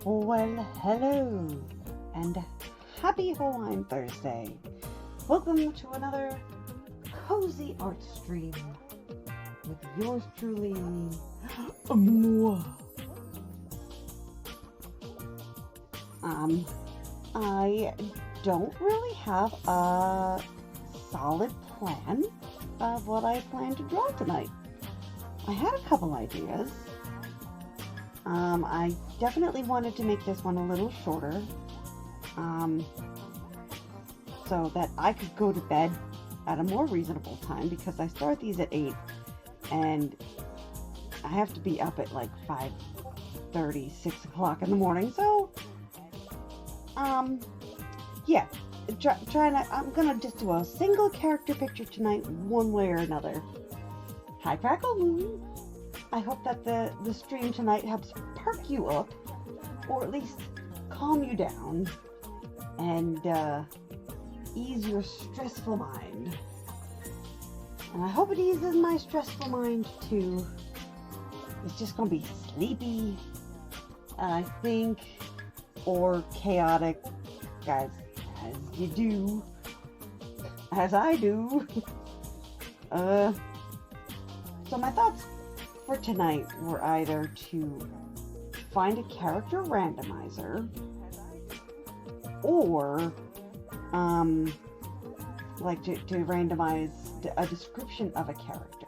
Well, hello, and happy Hawaiian Thursday. Welcome to another cozy art stream with yours truly, Moi. I don't really have a solid plan of what I plan to draw tonight. I had a couple ideas. I definitely wanted to make this one a little shorter, so that I could go to bed at a more reasonable time, because I start these at 8 and I have to be up at like 5:30, 6 o'clock in the morning. So, yeah, I'm gonna just do a single character picture tonight, one way or another. Hi, Crackle Moon. I hope that the stream tonight helps perk you up, or at least calm you down, and ease your stressful mind. And I hope it eases my stressful mind too. It's just gonna be sleepy, I think, or chaotic, as you do, as I do. So my thoughts for tonight were either to find a character randomizer, or like to randomize a description of a character,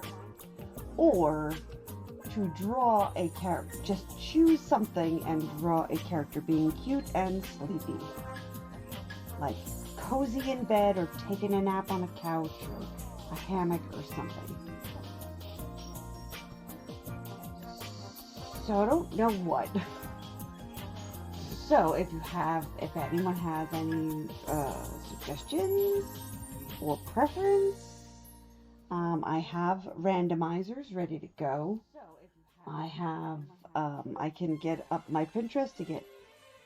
or to draw a character, just choose something and draw a character being cute and sleepy, like cozy in bed or taking a nap on a couch or a hammock or something. So I don't know what. So if anyone has any suggestions or preference, I have randomizers ready to go. I have, I can get up my Pinterest to get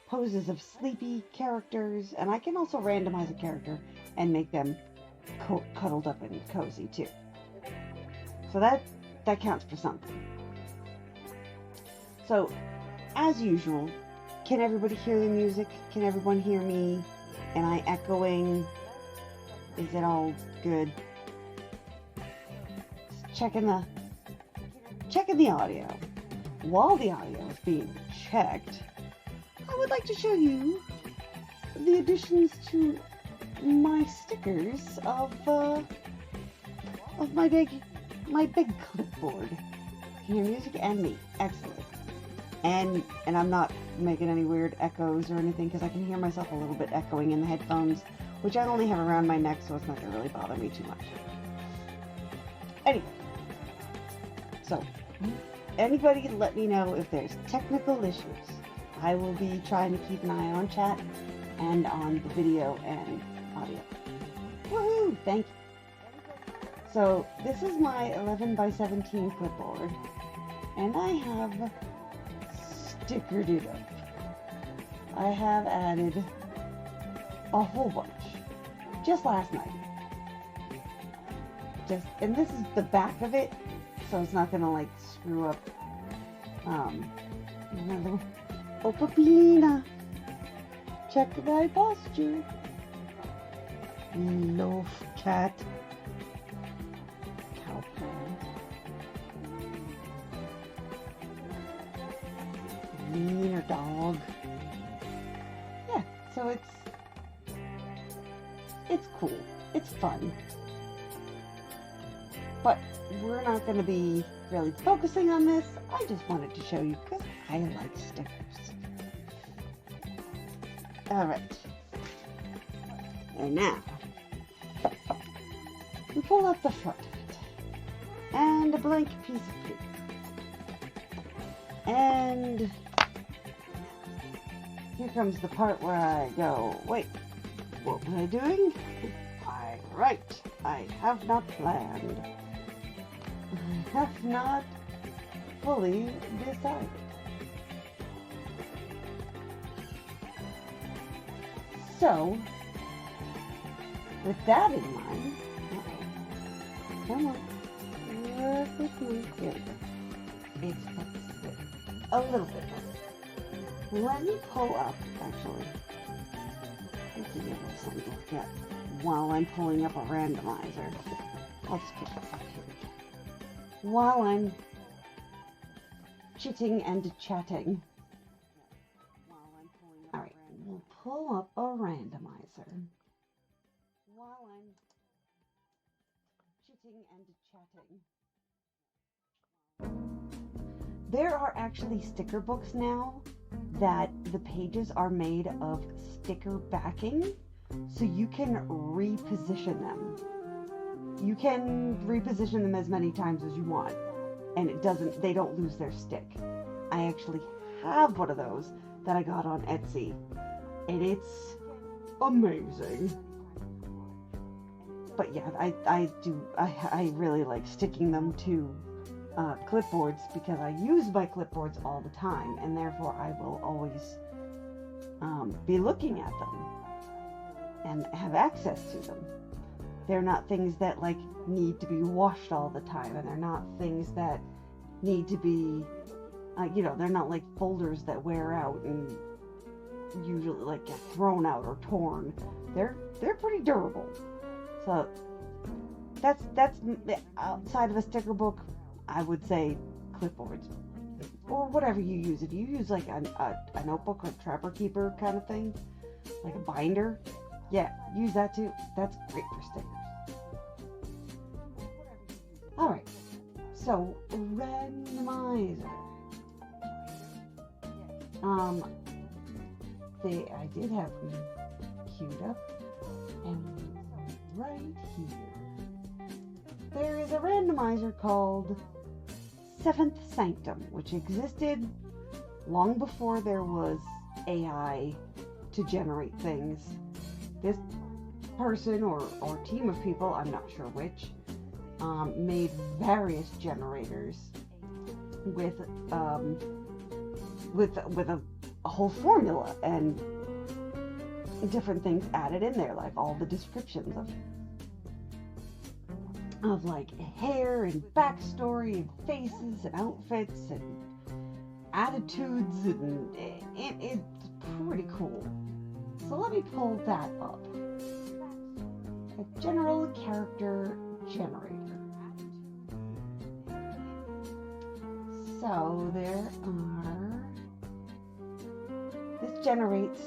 poses of sleepy characters, and I can also randomize a character and make them cuddled up and cozy too. So that counts for something. So, as usual, can everybody hear the music? Can everyone hear me? Am I echoing? Is it all good? Checking the audio. While the audio is being checked, I would like to show you the additions to my stickers of my big clipboard. Can you hear music and me? Excellent. And I'm not making any weird echoes or anything, because I can hear myself a little bit echoing in the headphones, which I only have around my neck, so it's not going to really bother me too much. Anyway, so anybody let me know if there's technical issues. I will be trying to keep an eye on chat and on the video and audio. Woohoo! Thank you. So this is my 11 by 17 clipboard, and I have stickered it up. I have added a whole bunch just last night. And this is the back of it, so it's not gonna like screw up. Oh, Papina, check thy posture. Loaf cat. Meaner dog. Yeah, so it's cool. It's fun. But we're not going to be really focusing on this. I just wanted to show you because I like stickers. Alright. And now, we pull out the front of it. And a blank piece of paper. And here comes the part where I go, wait, what was I doing? Right, I have not planned. I have not fully decided. So, with that in mind, come on, work with me. Here we go. It's a little bit more. Let me pull up, actually. Let's see if there's something to look at while I'm pulling up a randomizer. I'll just put this up here. While I'm chitting and chatting. Alright, we'll pull up a randomizer. While I'm chitting and chatting. There are actually sticker books now that the pages are made of sticker backing, so you can reposition them. You can reposition them as many times as you want, and they don't lose their stick. I actually have one of those that I got on Etsy, and it's amazing. But yeah, I really like sticking them to clipboards because I use my clipboards all the time, and therefore I will always be looking at them and have access to them. They're not things that like need to be washed all the time, and they're not things that need to be they're not like folders that wear out and usually like get thrown out or torn. They're pretty durable. So that's outside of a sticker book, I would say clipboards or whatever you use. If you use like a notebook or Trapper Keeper kind of thing, like a binder, yeah, use that too. That's great for stickers. All right, so randomizer. I did have them queued up, and right here there is a randomizer called Seventh Sanctum, which existed long before there was AI to generate things. This person or team of people, I'm not sure which, made various generators with a whole formula and different things added in there, like all the descriptions of like hair and backstory and faces and outfits and attitudes, and it's pretty cool. So let me pull that up. A general character generator. So there are, this generates,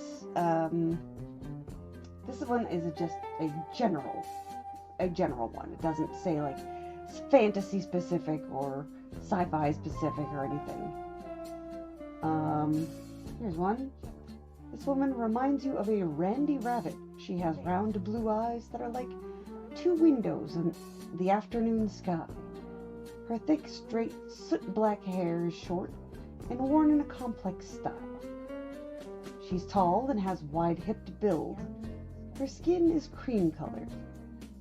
this one is just a general one. It doesn't say like fantasy specific or sci-fi specific or anything. Here's one. This woman reminds you of a Randy Rabbit. She has round blue eyes that are like two windows in the afternoon sky. Her thick, straight, soot-black hair is short and worn in a complex style. She's tall and has wide-hipped build. Her skin is cream-colored.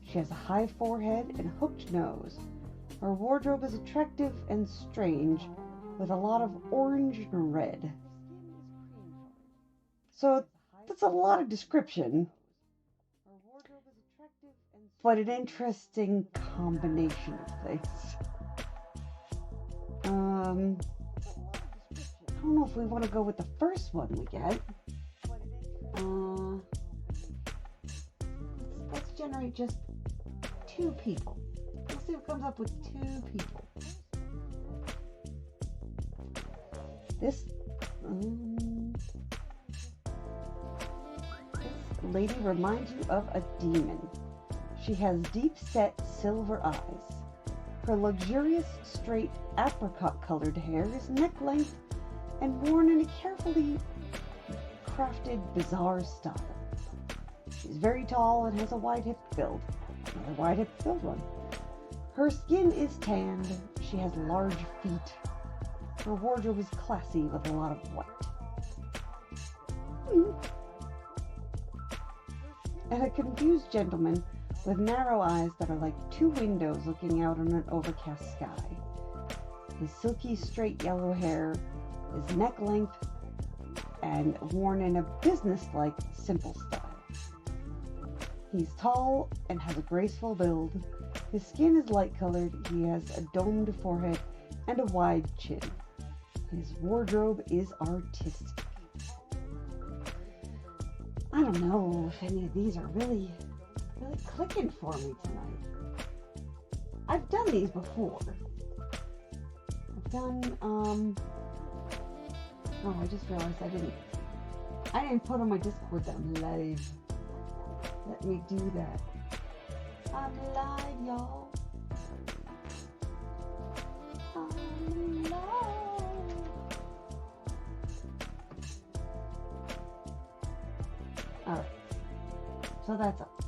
She has a high forehead and hooked nose. Her wardrobe is attractive and strange, with a lot of orange and red. So that's a lot of description, but an interesting combination of things. I don't know if we want to go with the first one we get. Let's generate just two people. Let's see what comes up with two people. This lady reminds you of a demon. She has deep-set silver eyes. Her luxurious, straight, apricot-colored hair is neck-length and worn in a carefully crafted, bizarre style. She's very tall and has a wide-hipped build. Another wide-hipped build one. Her skin is tanned. She has large feet. Her wardrobe is classy with a lot of white. And a confused gentleman with narrow eyes that are like two windows looking out on an overcast sky. His silky, straight yellow hair is neck-length and worn in a business-like, simple style. He's tall and has a graceful build. His skin is light-colored. He has a domed forehead and a wide chin. His wardrobe is artistic. I don't know if any of these are really clicking for me tonight. I've done these before. I've done, oh, I just realized I didn't put on my Discord that I'm live. Let me do that. I'm live, y'all. I'm live. Alright. So that's up.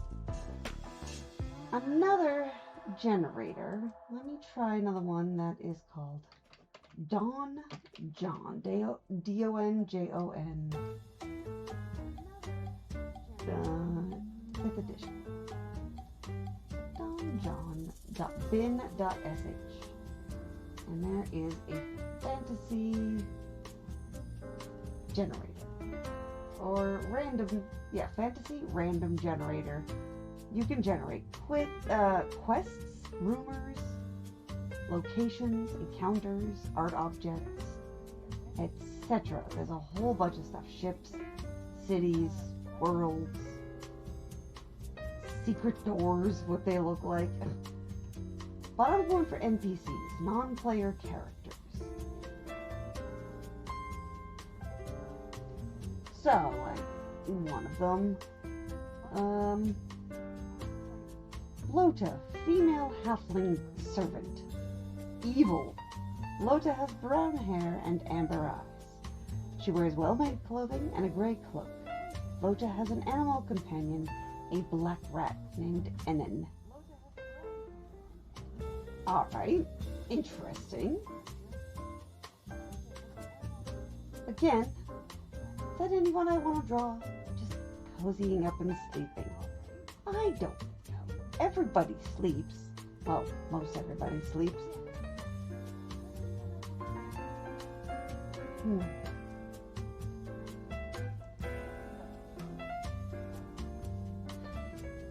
Another generator. Let me try another one that is called Don Jon. D-O-N-J-O-N. 5th edition. donjon.bin.sh. And there is a fantasy generator. Or fantasy random generator. You can generate quests, rumors, locations, encounters, art objects, etc. There's a whole bunch of stuff. Ships, cities, worlds, secret doors, what they look like. But I'm going for NPCs, non-player characters. So, one of them, Lota, female halfling servant. Evil. Lota has brown hair and amber eyes. She wears well-made clothing and a gray cloak. Lota has an animal companion, a black rat named Ennen. Alright, interesting. Again, is that anyone I want to draw? Just cozying up and sleeping. I don't know. Everybody sleeps. Well, most everybody sleeps.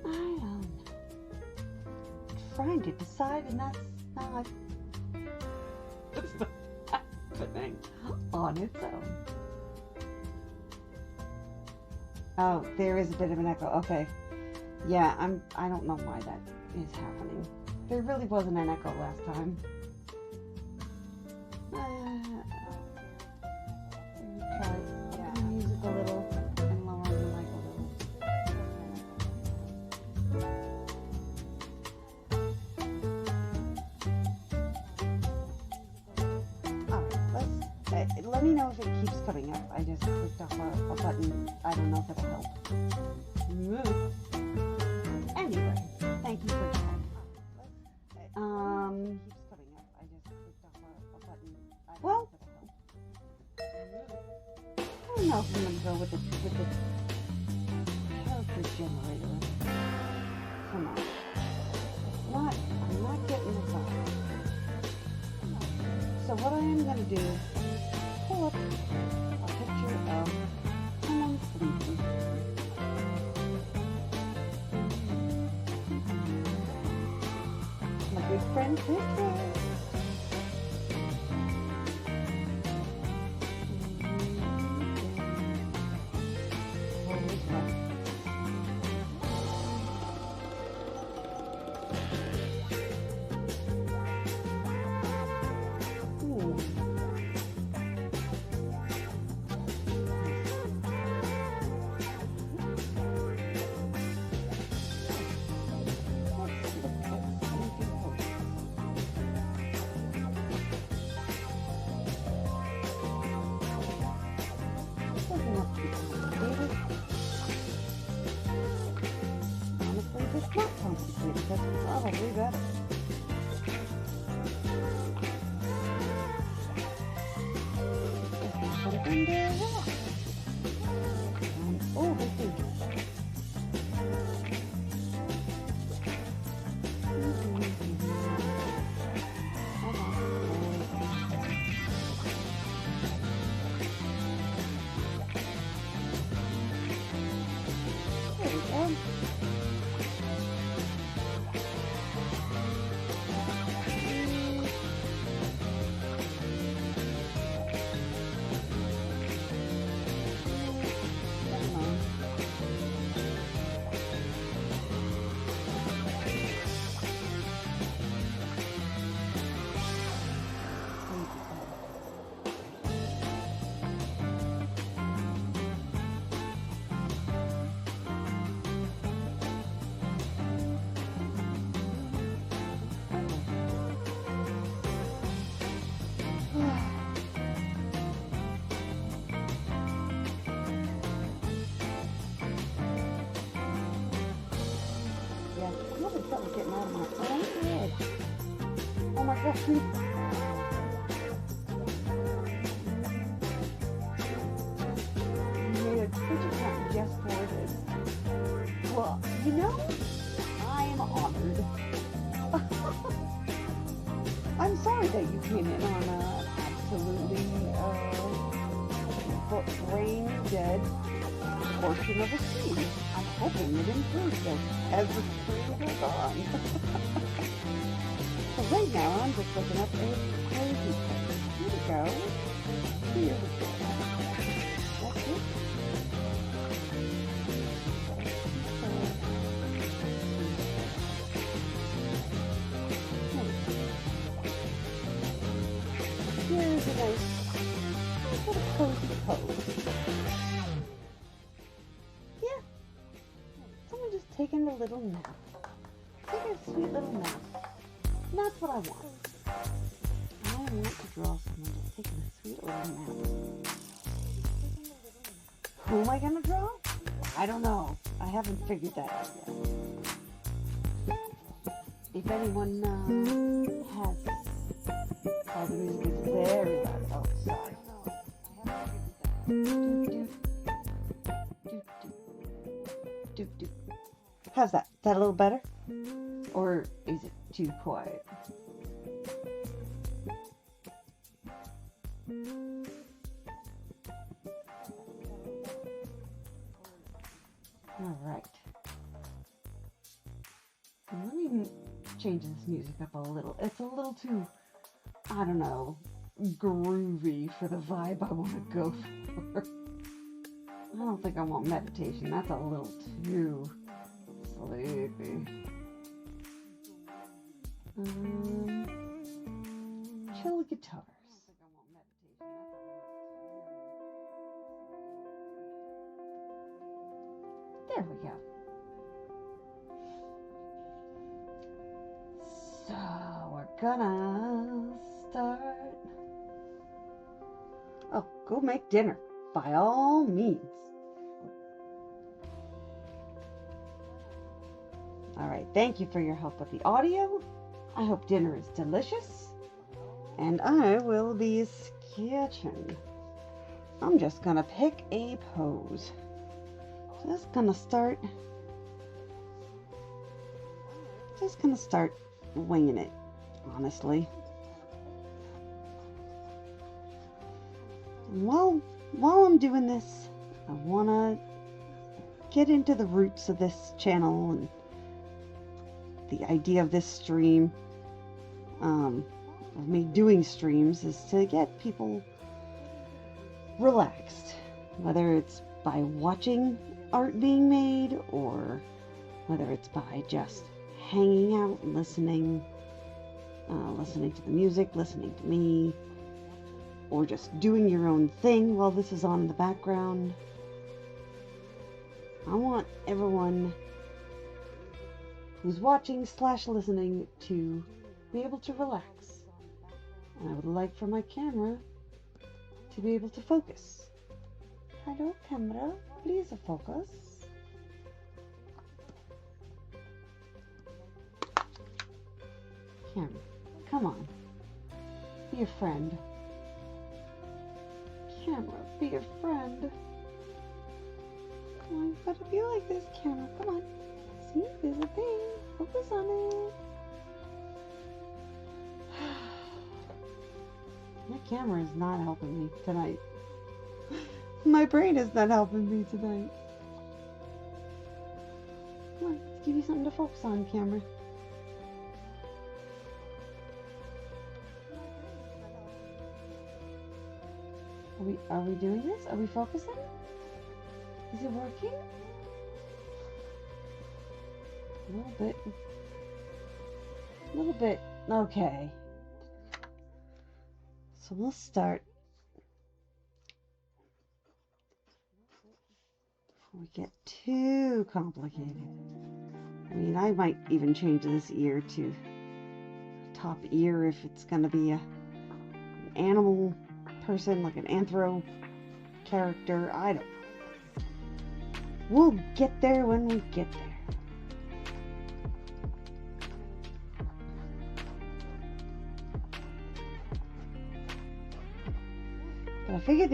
I'm trying to decide, and that's not happening on its own. Oh, there is a bit of an echo. Okay. Yeah, I don't know why that is happening. There really wasn't an echo last time. Try upping the music a little and lowering the mic a little. Alright, let me know if it keeps coming up. I just clicked off a button. I don't know if it'll help. Anyway, thank you for your time. Keeps coming up. I just clicked off a button. Well, I don't know if I'm gonna go with the character generator. Come on. I'm not getting the vibe. So what I am gonna do is pull up a picture of someone sleeping. My good friend Picture. Always right. Honestly, it's not complicated. That's probably better. Something there. I'm overthinking. There we go. made a Twitch account just for this. Well, you know, I am honored. I'm sorry that you came in on a absolutely brain dead portion of the stream. I'm hoping it improves as the stream goes on. So right now I'm just looking up a crazy place. Here we go. Here we go. That's it. Here's a nice little cozy pose. Yeah. Someone just taking a little nap. Taking a sweet little nap. And that's what I want. I want to draw someone just taking a sweet little nap. Who am I going to draw? I don't know. I haven't figured that out yet. If anyone has... Oh, the music is very loud. Oh, sorry. How's that? Is that a little better? Or is it too quiet? Alright. Let me change this music up a little. It's a little too, I don't know, groovy for the vibe I want to go for. I don't think I want meditation. That's a little too sleepy. Chill guitars. There we go. So we're gonna start. Oh, go make dinner, by all means. Alright, thank you for your help with the audio. I hope dinner is delicious. And I will be sketching. I'm just gonna pick a pose. Just gonna start winging it, honestly. And while I'm doing this, I wanna get into the roots of this channel and the idea of this stream, of me doing streams, is to get people relaxed, whether it's by watching art being made or whether it's by just hanging out and listening to the music, listening to me, or just doing your own thing while this is on in the background. I want everyone who's watching / listening to be able to relax. And I would like for my camera to be able to focus. Hello, camera, please focus. Camera, come on. Be a friend. Camera, be a friend. Come on, you gotta be like this, camera, come on. See, there's a thing. Focus on it. My camera is not helping me tonight. My brain is not helping me tonight. Come on, let's give you something to focus on, camera. Are we doing this? Are we focusing? Is it working? A little bit. Okay. So we'll start. Before we get too complicated. I mean, I might even change this ear to top ear if it's going to be an animal person, like an anthro character. I don't know. We'll get there when we get there. But I figure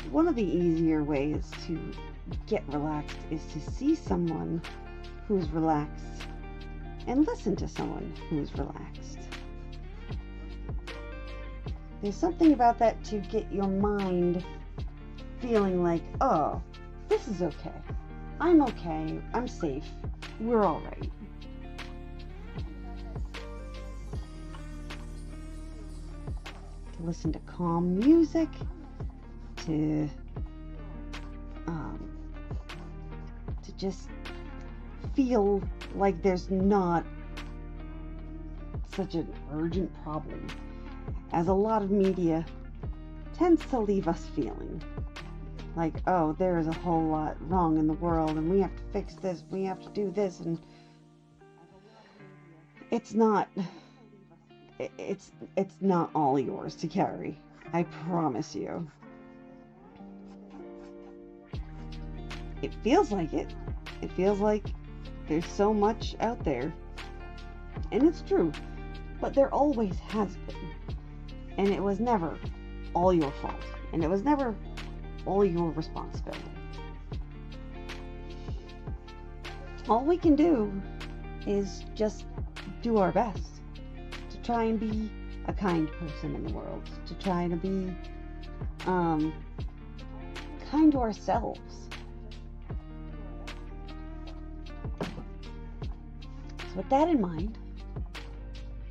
one of the easier ways to get relaxed is to see someone who's relaxed and listen to someone who's relaxed. There's something about that to get your mind feeling like, oh, this is okay. I'm safe. We're all right. To listen to calm music, to just feel like there's not such an urgent problem as a lot of media tends to leave us feeling. Like, oh, there is a whole lot wrong in the world and we have to fix this, we have to do this, and it's not all yours to carry. I promise you. It feels like it. It feels like there's so much out there. And it's true. But there always has been. And it was never all your fault. And it was never all your responsibility. All we can do is just do our best to try and be a kind person in the world, to try to be kind to ourselves. So with that in mind,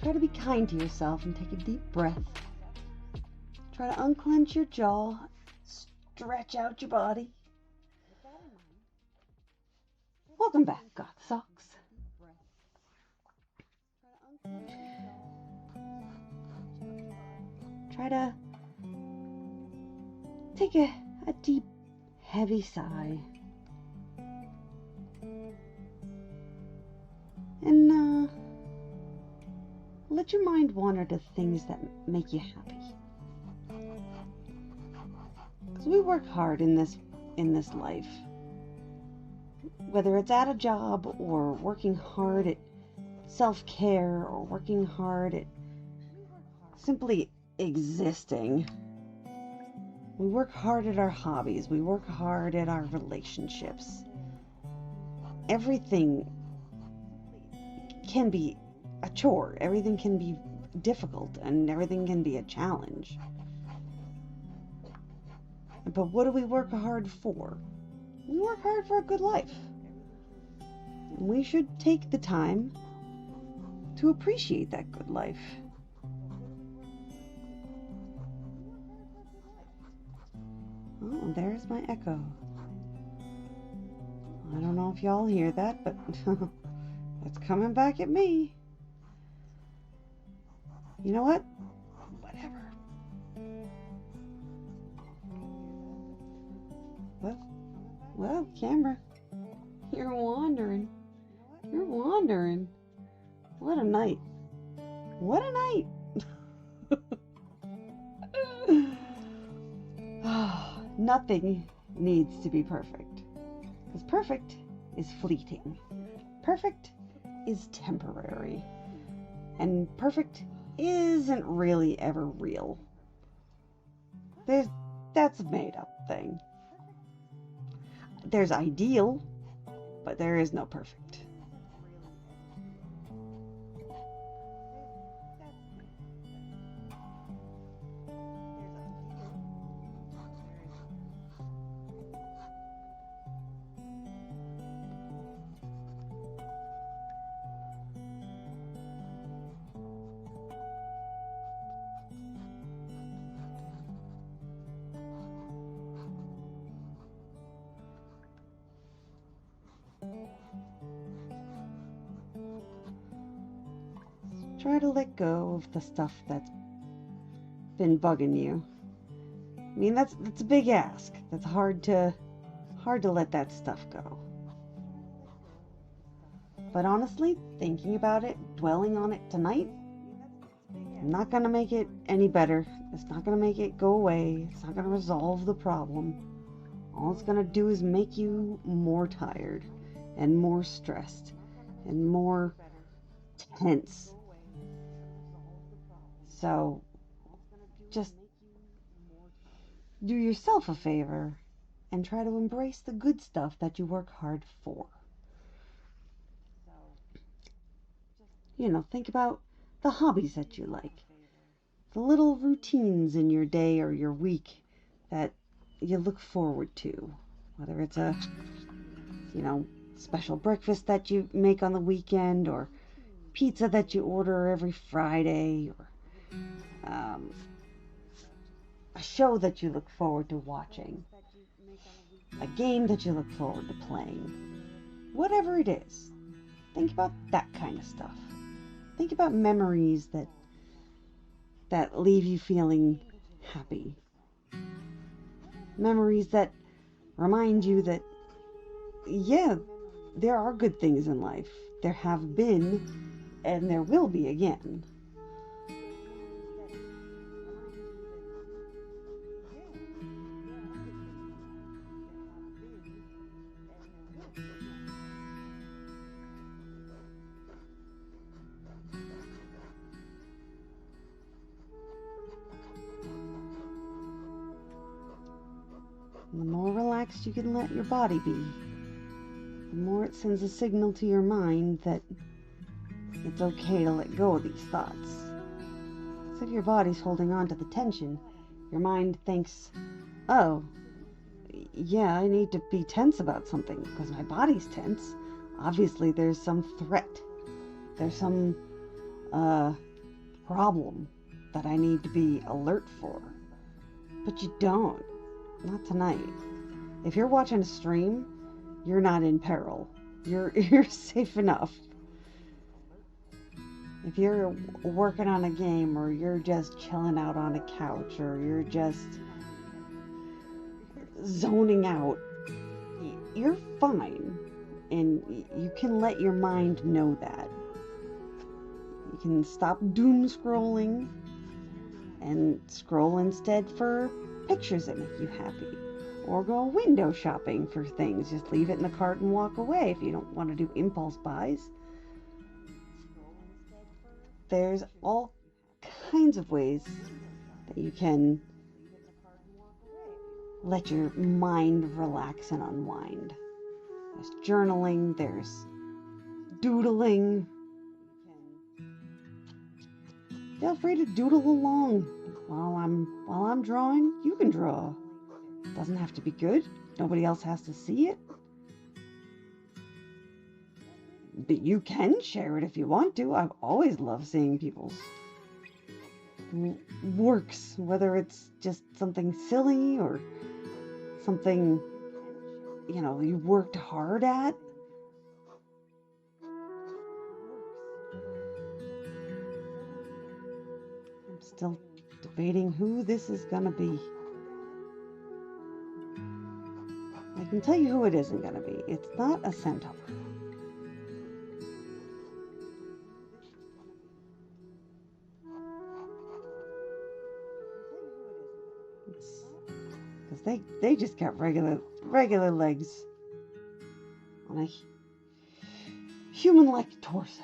try to be kind to yourself and take a deep breath. Try to unclench your jaw, stretch out your body. Welcome back, Goth Socks. Try to take a deep, heavy sigh. And let your mind wander to things that make you happy. Because we work hard in this life. Whether it's at a job or working hard at self-care or working hard at simply existing. We work hard at our hobbies. We work hard at our relationships. Everything can be a chore. Everything can be difficult and everything can be a challenge. But what do we work hard for? We work hard for a good life. We should take the time to appreciate that good life. Oh, there's my echo. I don't know if y'all hear that, but it's coming back at me. You know what? Whatever. Well, camera, you're wandering. You're wandering. What a night. What a night. Nothing needs to be perfect. Because perfect is fleeting. Perfect is temporary. And perfect isn't really ever real. That's a made up thing. There's ideal, but there is no perfect. Try to let go of the stuff that's been bugging you. I mean, that's a big ask. That's hard to let that stuff go. But honestly, thinking about it, dwelling on it tonight, not gonna make it any better. It's not gonna make it go away. It's not gonna resolve the problem. All it's gonna do is make you more tired and more stressed and more tense. So just do yourself a favor and try to embrace the good stuff that you work hard for. Think about the hobbies that you like, the little routines in your day or your week that you look forward to, whether it's a, special breakfast that you make on the weekend, or pizza that you order every Friday, or a show that you look forward to watching, a game that you look forward to playing. Whatever it is, think about that kind of stuff. Think about memories that leave you feeling happy. Memories that remind you that, yeah, there are good things in life. There have been, and there will be again. And the more relaxed you can let your body be, the more it sends a signal to your mind that it's okay to let go of these thoughts. So if your body's holding on to the tension, your mind thinks, oh, yeah, I need to be tense about something because my body's tense. Obviously, there's some threat. There's some problem that I need to be alert for. But you don't. Not tonight. If you're watching a stream, you're not in peril. You're safe enough. If you're working on a game, or you're just chilling out on a couch, or you're just zoning out, you're fine. And you can let your mind know that. You can stop doom scrolling and scroll instead for pictures that make you happy. Or go window shopping for things. Just leave it in the cart and walk away if you don't want to do impulse buys. There's all kinds of ways that you can let your mind relax and unwind. There's journaling, there's doodling. Feel free to doodle along. While I'm drawing, you can draw. It doesn't have to be good. Nobody else has to see it. But you can share it if you want to. I've always loved seeing people's works, whether it's just something silly or something, you worked hard at. I'm still debating who this is gonna be. I can tell you who it isn't gonna be. It's not a centaur. Because they just got regular legs on a human-like torso.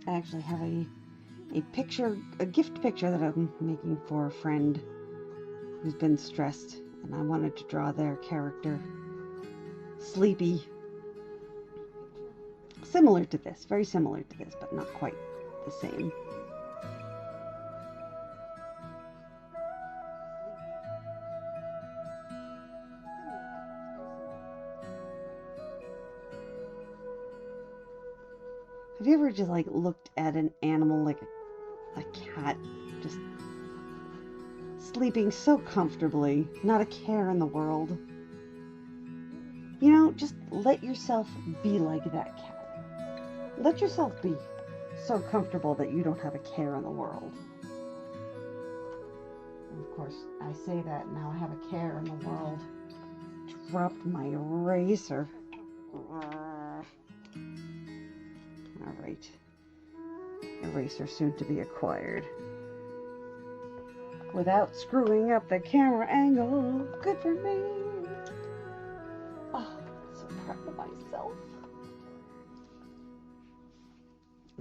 I actually have a gift picture that I'm making for a friend who's been stressed, and I wanted to draw their character sleepy. Similar to this, very similar to this, but not quite the same. Have you ever just looked at an animal like a cat, just sleeping so comfortably, not a care in the world? Just let yourself be like that cat. Let yourself be so comfortable that you don't have a care in the world. And of course, I say that now I have a care in the world. Dropped my eraser. Alright. Eraser soon to be acquired. Without screwing up the camera angle. Good for me. Oh, so proud of myself.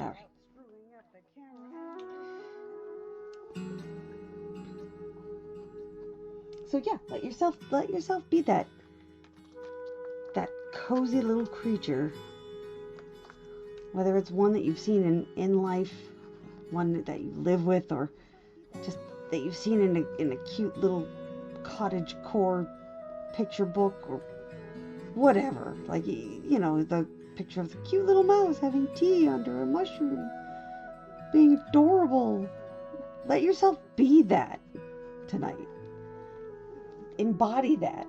All right. So yeah, let yourself be that cozy little creature, whether it's one that you've seen in life, one that you live with, or just that you've seen in a cute little cottage core picture book or whatever. Like, you know, the picture of the cute little mouse having tea under a mushroom, being adorable. Let yourself be that tonight. Embody that.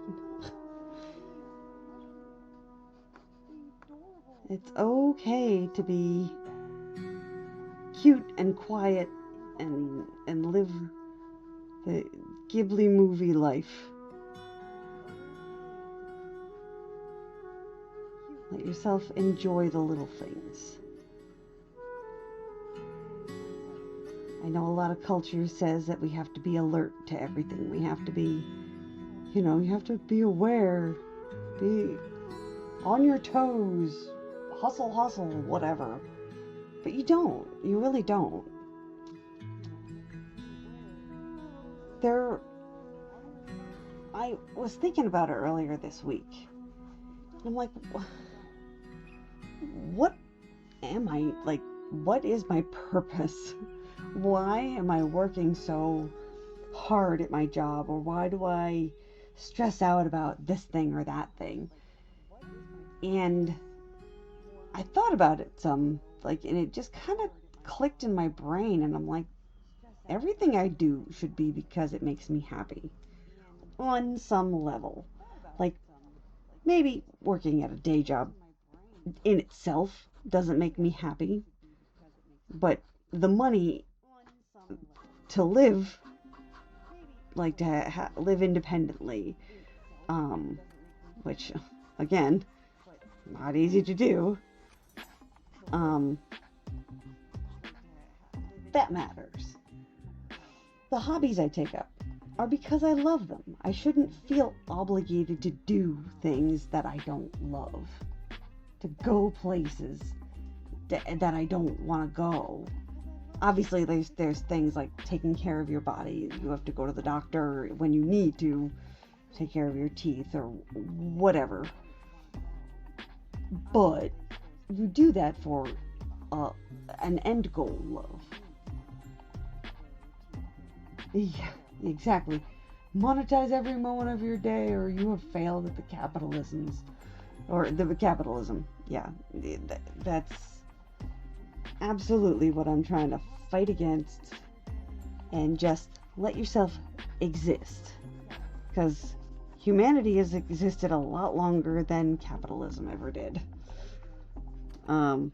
It's okay to be cute and quiet and live the Ghibli movie life. Let yourself enjoy the little things. I know a lot of culture says that we have to be alert to everything. We have to be, you have to be aware, be on your toes, hustle, whatever. But you don't. You really don't. I was thinking about it earlier this week. I'm like, what am I, like, what is my purpose? Why am I working so hard at my job? Or why do I stress out about this thing or that thing? And I thought about it some, like, and it just kind of clicked in my brain. And I'm like, everything I do should be because it makes me happy on some level. Like, maybe working at a day job in itself doesn't make me happy, but the money to live, like to live independently, which again, not easy to do, that matters. The hobbies I take up are because I love them. I shouldn't feel obligated to do things that I don't love, to go places that I don't want to go. Obviously, there's things like taking care of your body. You have to go to the doctor when you need to take care of your teeth or whatever. But you do that for an end goal of. Yeah, exactly. Monetize every moment of your day, or you have failed at the capitalism. Yeah, that's absolutely what I'm trying to fight against. And just let yourself exist, because humanity has existed a lot longer than capitalism ever did. A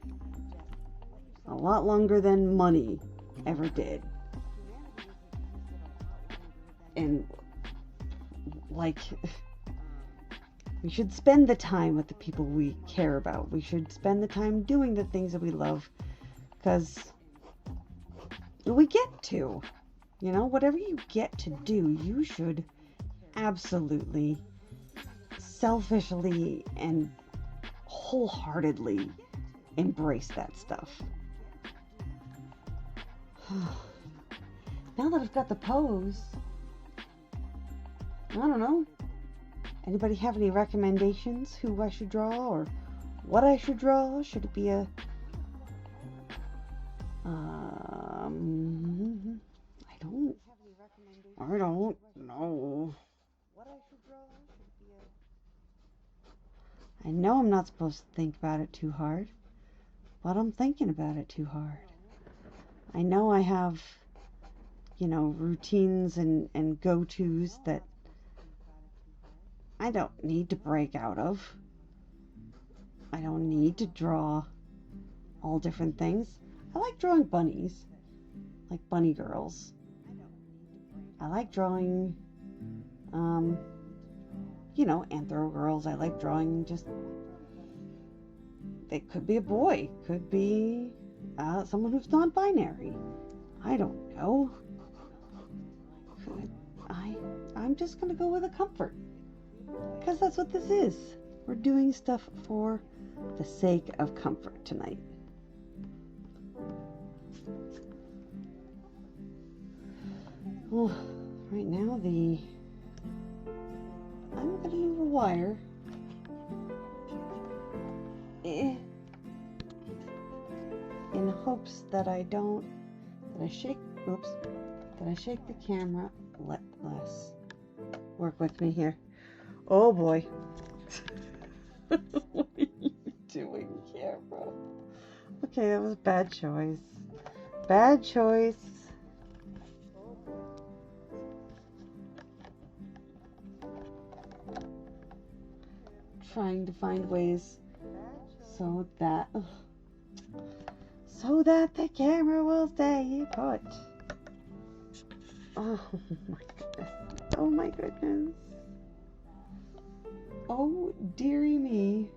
lot longer than money ever did. And like, we should spend the time with the people we care about. We should spend the time doing the things that we love, because we get to. Whatever you get to do, you should absolutely, selfishly, and wholeheartedly embrace that stuff. Now that I've got the pose, I don't know. Anybody have any recommendations who I should draw or what I should draw? Should it be a I don't know. I know I'm not supposed to think about it too hard, but I'm thinking about it too hard. I know I have, routines and go-tos that I don't need to break out of. I don't need to draw all different things. I like drawing bunnies, like bunny girls. I like drawing, anthro girls. I like drawing just, it could be a boy, could be someone who's non-binary. I don't know. I'm just going to go with a comfort. Because that's what this is. We're doing stuff for the sake of comfort tonight. Well, right now I'm gonna use a wire. In hopes that I shake the camera less. Work with me here. Oh boy. What are you doing, camera? Okay, that was a bad choice. Bad choice. Trying to find ways so that the camera will stay put. Oh my goodness. Oh my goodness. Oh dearie me.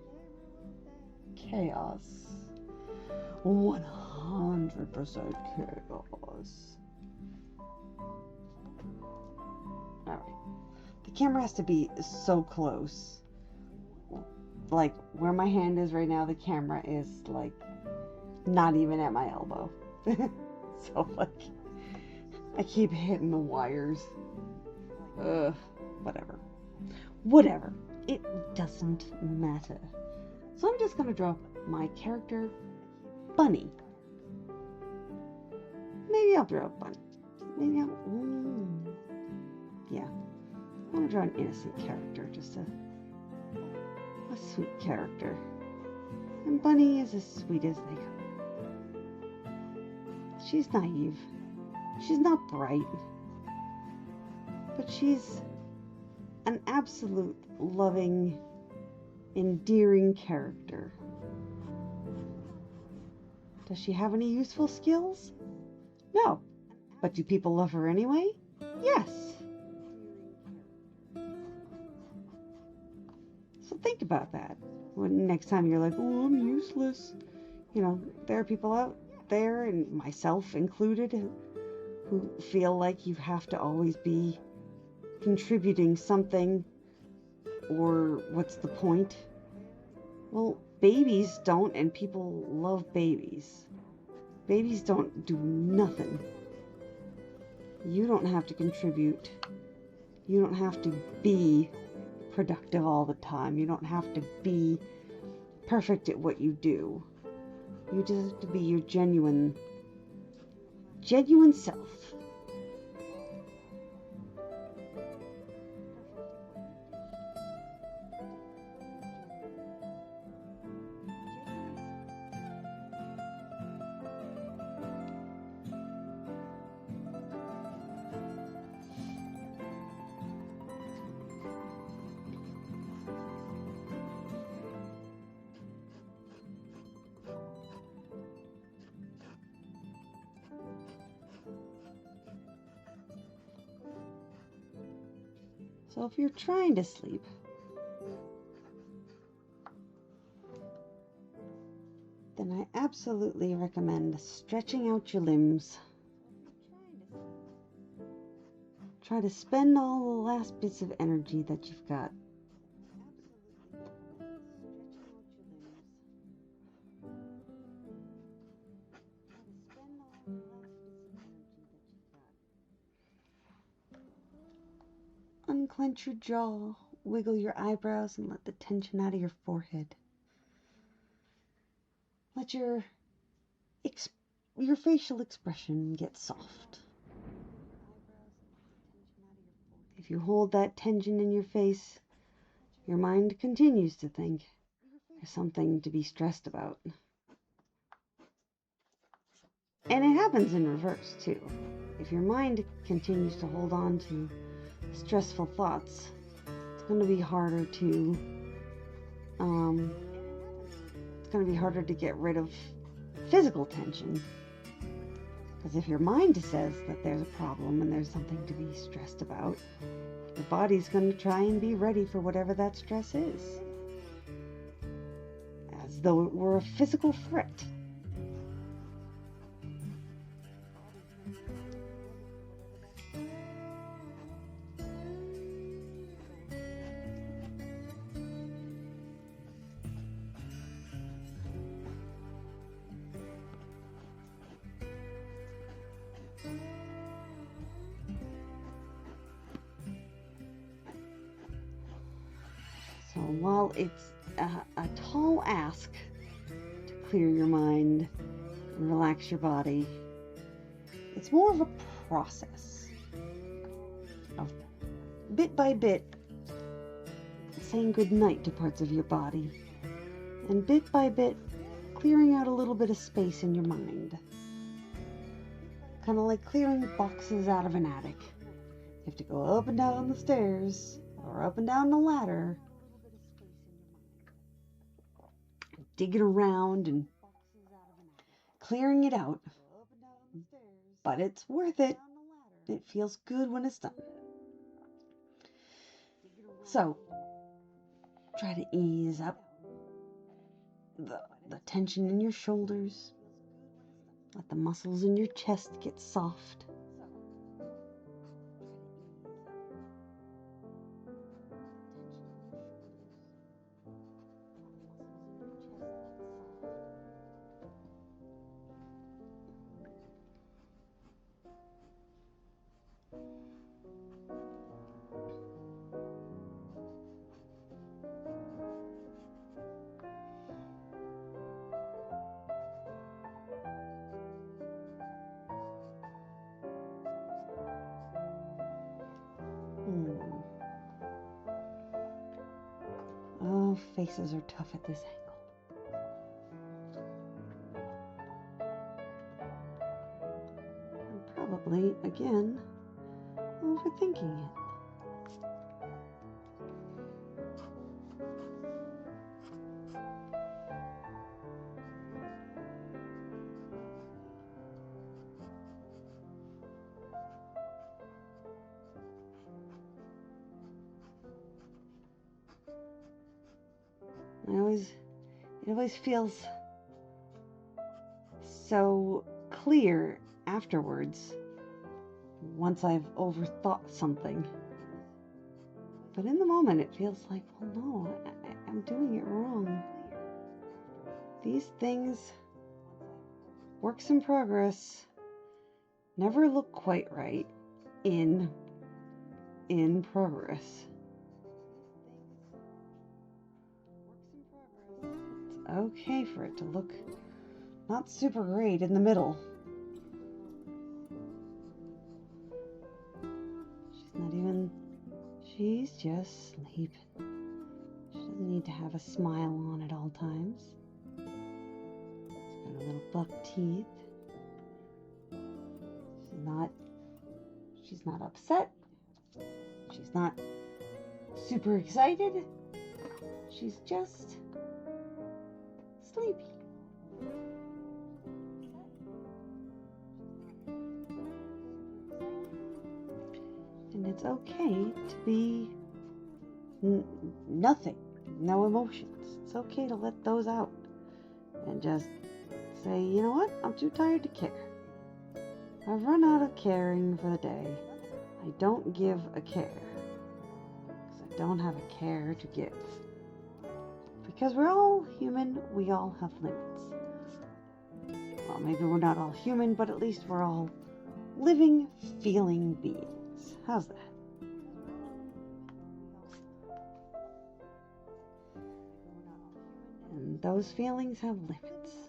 Chaos. 100% chaos. Alright. The camera has to be so close. Like, where my hand is right now, the camera is, like, not even at my elbow. So, like, I keep hitting the wires. Whatever. It doesn't matter. So I'm just gonna draw my character, Bunny. Maybe I'll draw a bunny. Yeah. I'm gonna draw an innocent character, just a sweet character. And Bunny is as sweet as they come. She's naive. She's not bright. But she's an absolute loving, endearing character. Does she have any useful skills? No. But do people love her anyway? Yes. So think about that. When next time you're like, oh, I'm useless. You know, there are people out there, and myself included, who feel like you have to always be contributing something, or what's the point? Well, babies don't, and people love babies. Babies don't do nothing. You don't have to contribute. You don't have to be productive all the time. You don't have to be perfect at what you do. You just have to be your genuine self. So if you're trying to sleep, then I absolutely recommend stretching out your limbs. Try to spend all the last bits of energy that you've got. Unclench your jaw, wiggle your eyebrows, and let the tension out of your forehead. Let your facial expression get soft. If you hold that tension in your face, your mind continues to think there's something to be stressed about. And it happens in reverse, too. If your mind continues to hold on to stressful thoughts, it's going to be harder to get rid of physical tension. Because if your mind says that there's a problem and there's something to be stressed about, your body's going to try and be ready for whatever that stress is, as though it were a physical threat. while it's a tall ask to clear your mind and relax your body, it's more of a process of bit by bit saying goodnight to parts of your body, and bit by bit clearing out a little bit of space in your mind. Kind of like clearing boxes out of an attic. You have to go up and down the stairs or up and down the ladder, digging around and clearing it out. But it's worth it. It feels good when it's done. So, try to ease up the tension in your shoulders. Let the muscles in your chest get soft. Oh, faces are tough at this angle. I'm probably, again, overthinking it. It always feels so clear afterwards once I've overthought something. But in the moment it feels like, well, no, I'm doing it wrong. These things, works in progress, never look quite right in progress. It's okay for it to look not super great in the middle. She's just sleeping. She doesn't need to have a smile on at all times. She's got her little buck teeth. She's not upset. She's not super excited. She's just sleepy. And it's okay to be nothing, no emotions. It's okay to let those out and just say, you know what, I'm too tired to care. I've run out of caring for the day. I don't give a care because I don't have a care to give. Because we're all human, we all have limits. Well, maybe we're not all human, but at least we're all living, feeling beings. How's that? And those feelings have limits.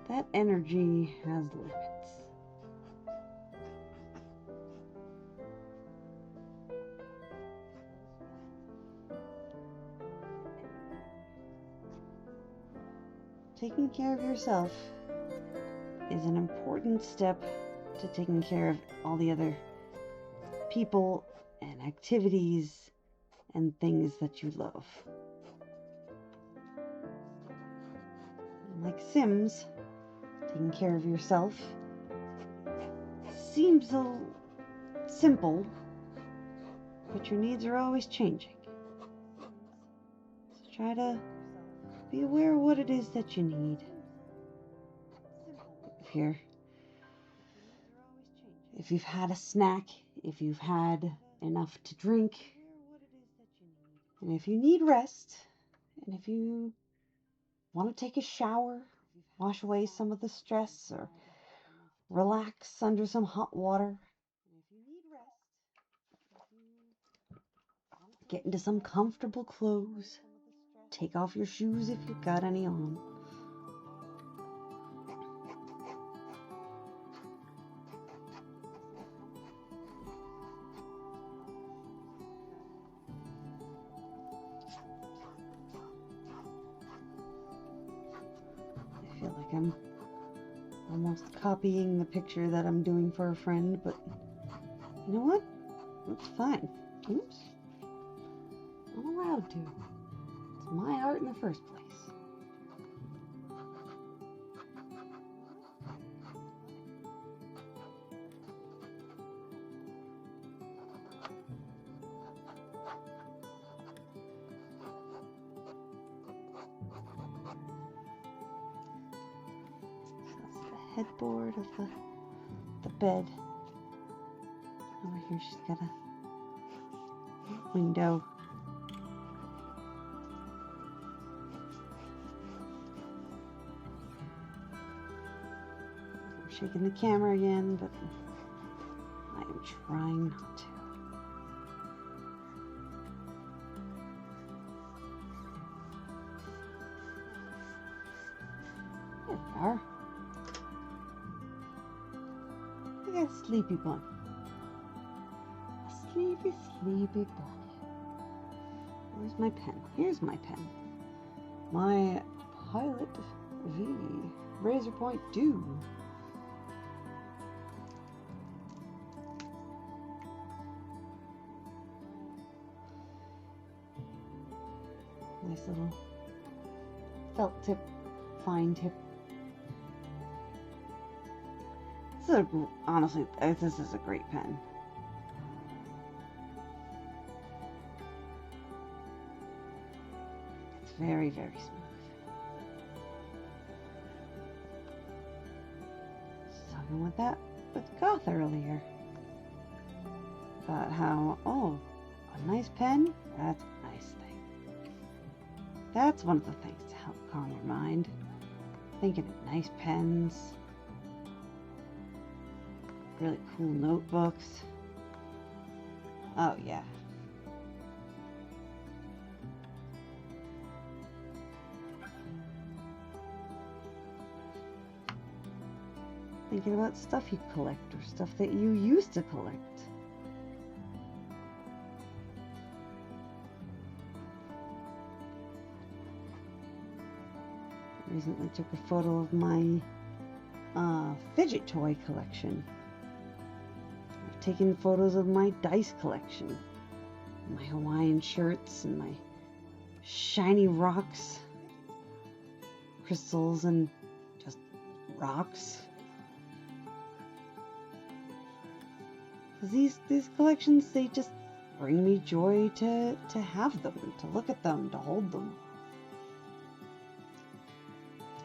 That energy has limits. Taking care of yourself is an important step to taking care of all the other people and activities and things that you love. And like Sims, taking care of yourself seems simple, but your needs are always changing. So try to be aware of what it is that you need. If you've had a snack, if you've had enough to drink, and if you need rest, and if you want to take a shower, wash away some of the stress, or relax under some hot water, get into some comfortable clothes, take off your shoes if you've got any on. I feel like I'm almost copying the picture that I'm doing for a friend, but you know what? It's fine. Oops. I'm allowed to. It's my art in the first place. That's the headboard of the bed. Over here she's got a window. I'm shaking the camera again, but I am trying not to. There we are. Look at a sleepy bunny. A sleepy, sleepy bunny. Where's my pen? Here's my pen. My Pilot V Razor Point Dew. Nice little felt tip, fine tip. Honestly, this is a great pen. It's very, very smooth. I was talking with Goth earlier about how, oh, a nice pen, that's a nice thing. That's one of the things to help calm your mind. Thinking of nice pens, really cool notebooks. Oh yeah. Thinking about stuff you collect or stuff that you used to collect. Recently took a photo of my fidget toy collection. I've taken photos of my dice collection, my Hawaiian shirts, and my shiny rocks, crystals, and just rocks. Because these collections, they just bring me joy to have them, to look at them, to hold them.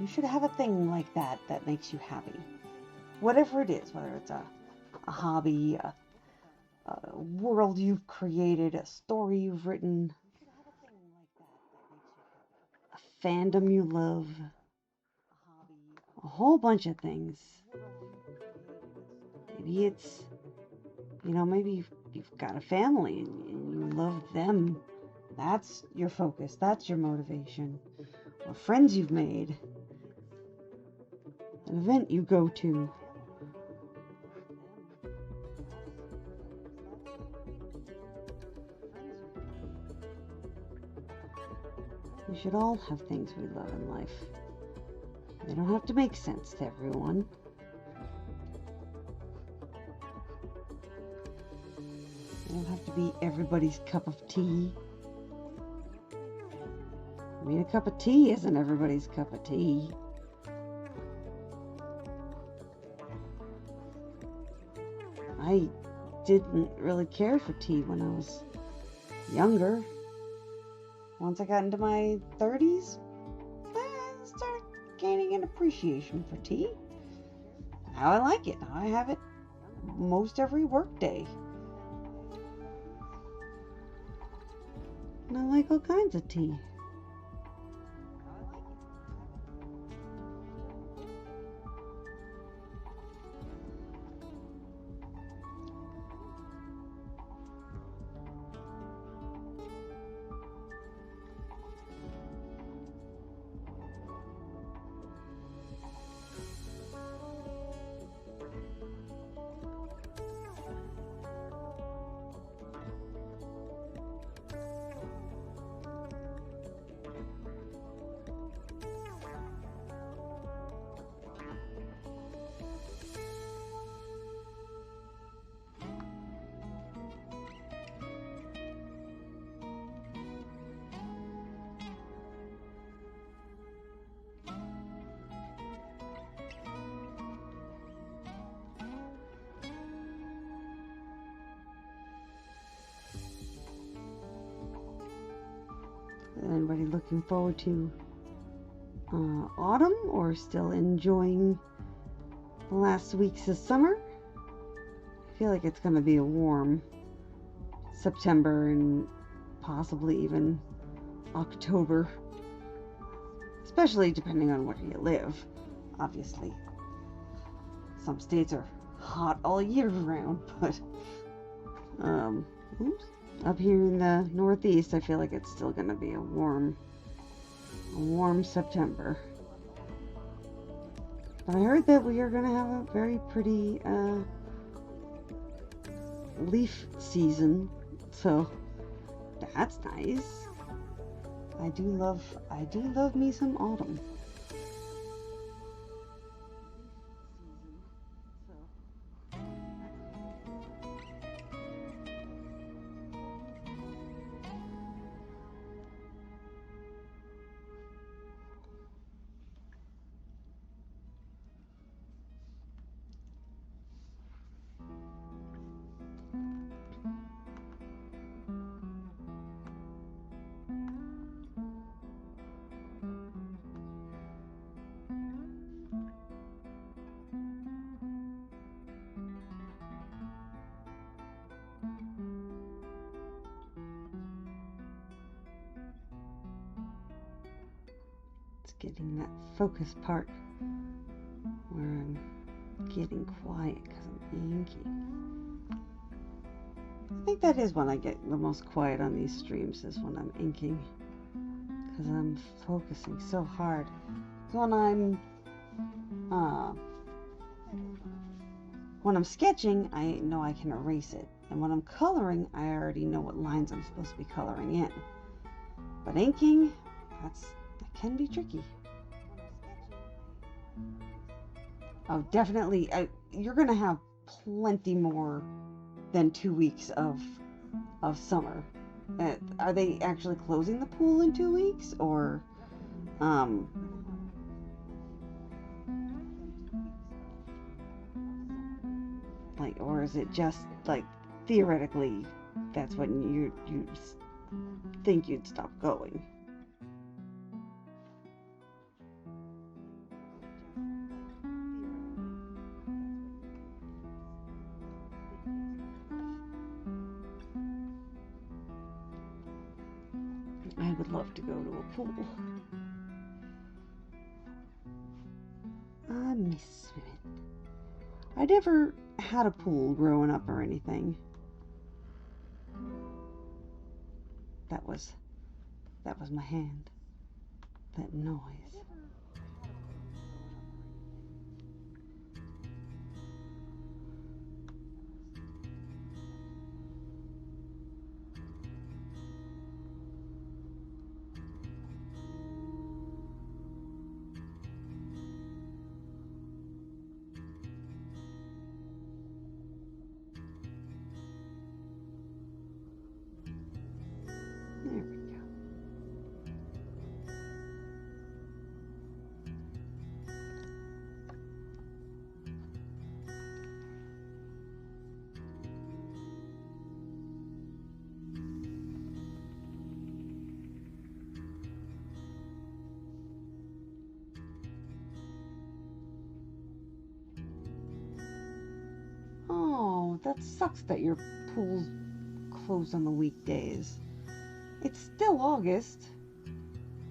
You should have a thing like that that makes you happy. Whatever it is, whether it's a hobby, a world you've created, a story you've written, a fandom you love, a whole bunch of things. Maybe it's, maybe you've got a family and you love them. That's your focus. That's your motivation. Or friends you've made. An event you go to. We should all have things we love in life. They don't have to make sense to everyone. They don't have to be everybody's cup of tea. I mean, a cup of tea isn't everybody's cup of tea. I didn't really care for tea when I was younger. Once I got into my 30s, I started gaining an appreciation for tea. Now I like it. Now I have it most every work day. And I like all kinds of tea. Anybody looking forward to autumn or still enjoying the last weeks of summer? I feel like it's going to be a warm September and possibly even October, especially depending on where you live. Obviously, some states are hot all year round, but up here in the Northeast, I feel like it's still going to be a warm September. But I heard that we are going to have a very pretty leaf season, so that's nice. I do love me some autumn. Getting that focus part where I'm getting quiet because I'm inking. I think that is when I get the most quiet on these streams, is when I'm inking, because I'm focusing so hard. When I'm sketching, I know I can erase it, and when I'm coloring, I already know what lines I'm supposed to be coloring in. But inking, that can be tricky. Oh, definitely. You're going to have plenty more than 2 weeks of summer. Are they actually closing the pool in 2 weeks, or or is it just like theoretically that's when you think you'd stop going? I would love to go to a pool. I miss swimming. I never had a pool growing up or anything. That was my hand. That noise. There we go. Oh, that sucks that your pool's closed on the weekdays. It's still August.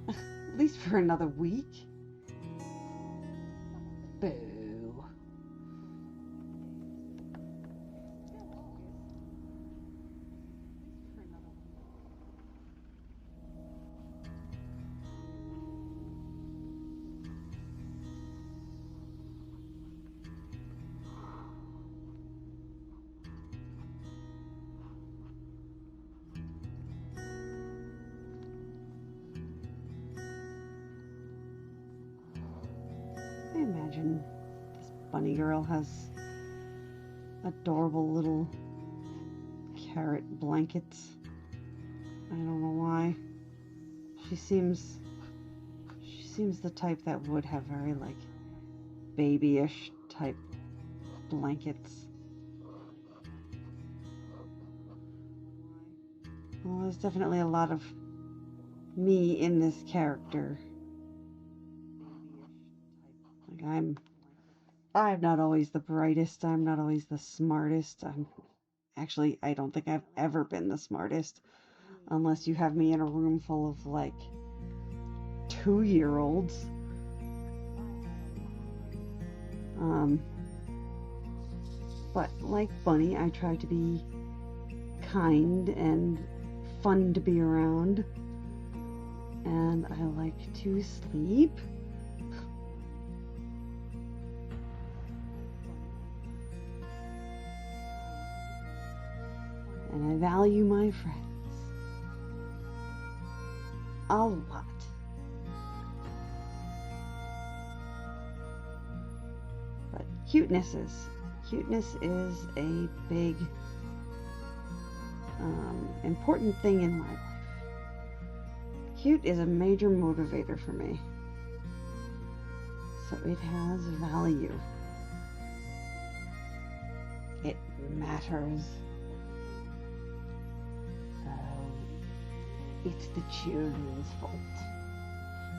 At least for another week. Boo. I imagine this bunny girl has adorable little carrot blankets. I don't know why. She seems the type that would have very like babyish type blankets. Well, there's definitely a lot of me in this character. Like I'm not always the brightest, I'm not always the smartest. I don't think I've ever been the smartest unless you have me in a room full of like 2-year-olds. But like Bunny, I try to be kind and fun to be around, and I like to sleep. And I value my friends a lot. But cuteness is a big important thing in my life. Cute is a major motivator for me. So it has value. It matters. So it's the children's fault.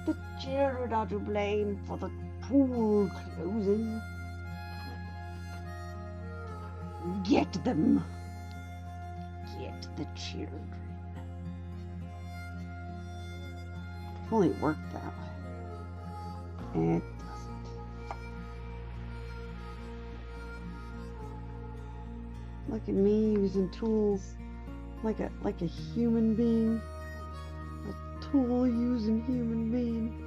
The children are to blame for the pool closing. Get them. Get the children. If only it worked that way. It doesn't. Look at me using tools like a human being. A tool using human being.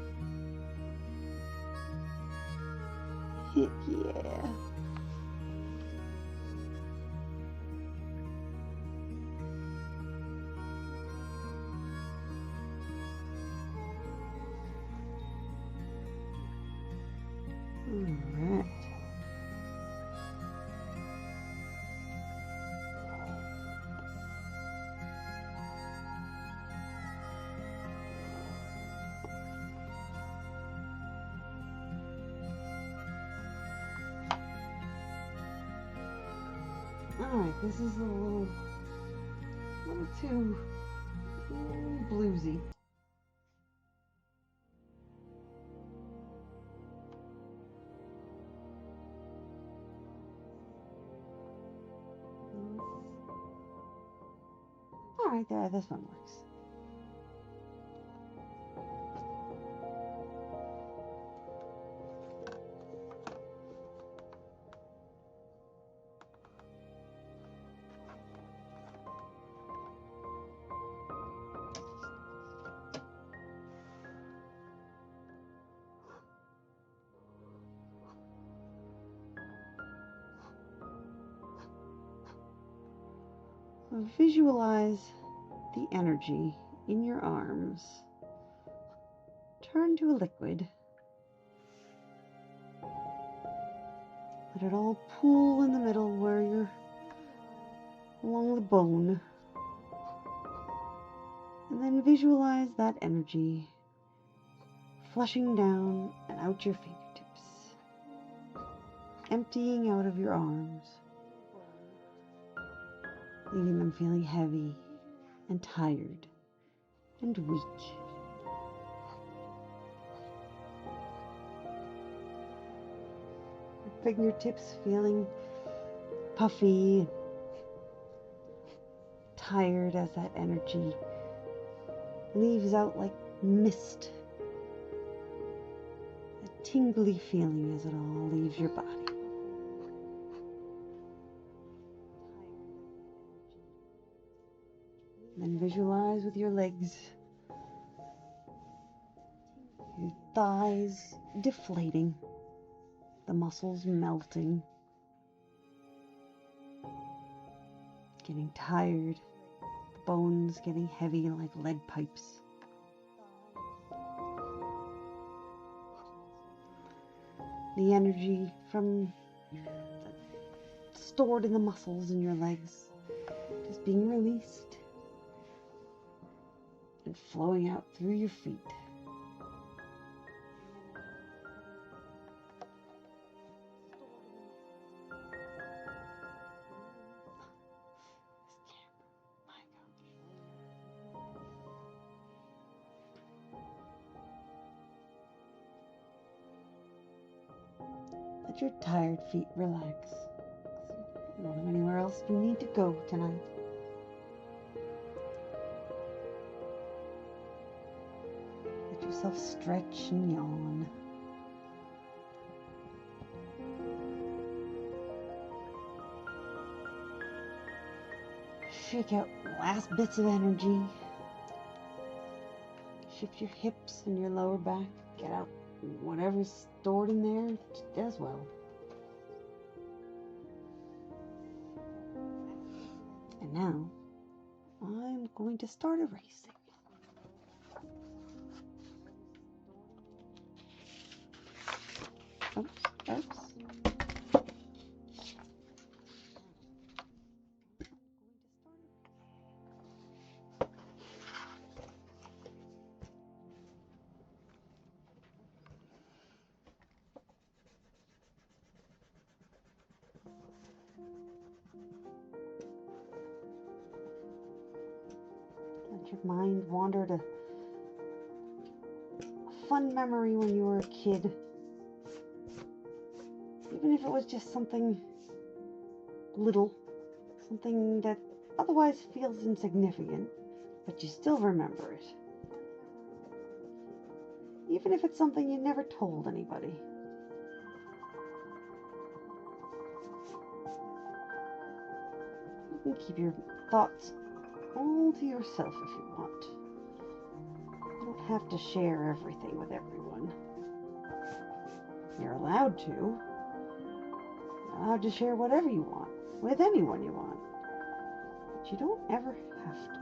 Yeah. Alright. Alright, this is a little too bluesy. Alright, there, this one works. Visualize the energy in your arms turn to a liquid. Let it all pool in the middle where you're along the bone. And then visualize that energy flushing down and out your fingertips, emptying out of your arms, leaving them feeling heavy and tired and weak. Your fingertips feeling puffy, tired as that energy leaves out like mist. A tingly feeling as it all leaves your body. Then visualize with your legs, your thighs deflating, the muscles melting, getting tired, the bones getting heavy like lead pipes. The energy stored in the muscles in your legs just being released and flowing out through your feet. Let your tired feet relax. You don't have anywhere else you need to go tonight. Let yourself stretch and yawn. Shake out last bits of energy. Shift your hips and your lower back. Get out whatever's stored in there as well. And now, I'm going to start erasing. Oops. Let your mind wander to a fun memory when you were a kid. Even if it was just something little, something that otherwise feels insignificant, but you still remember it. Even if it's something you never told anybody. You can keep your thoughts all to yourself if you want. You don't have to share everything with everyone. You're allowed to. You're allowed to share whatever you want with anyone you want. But you don't ever have to.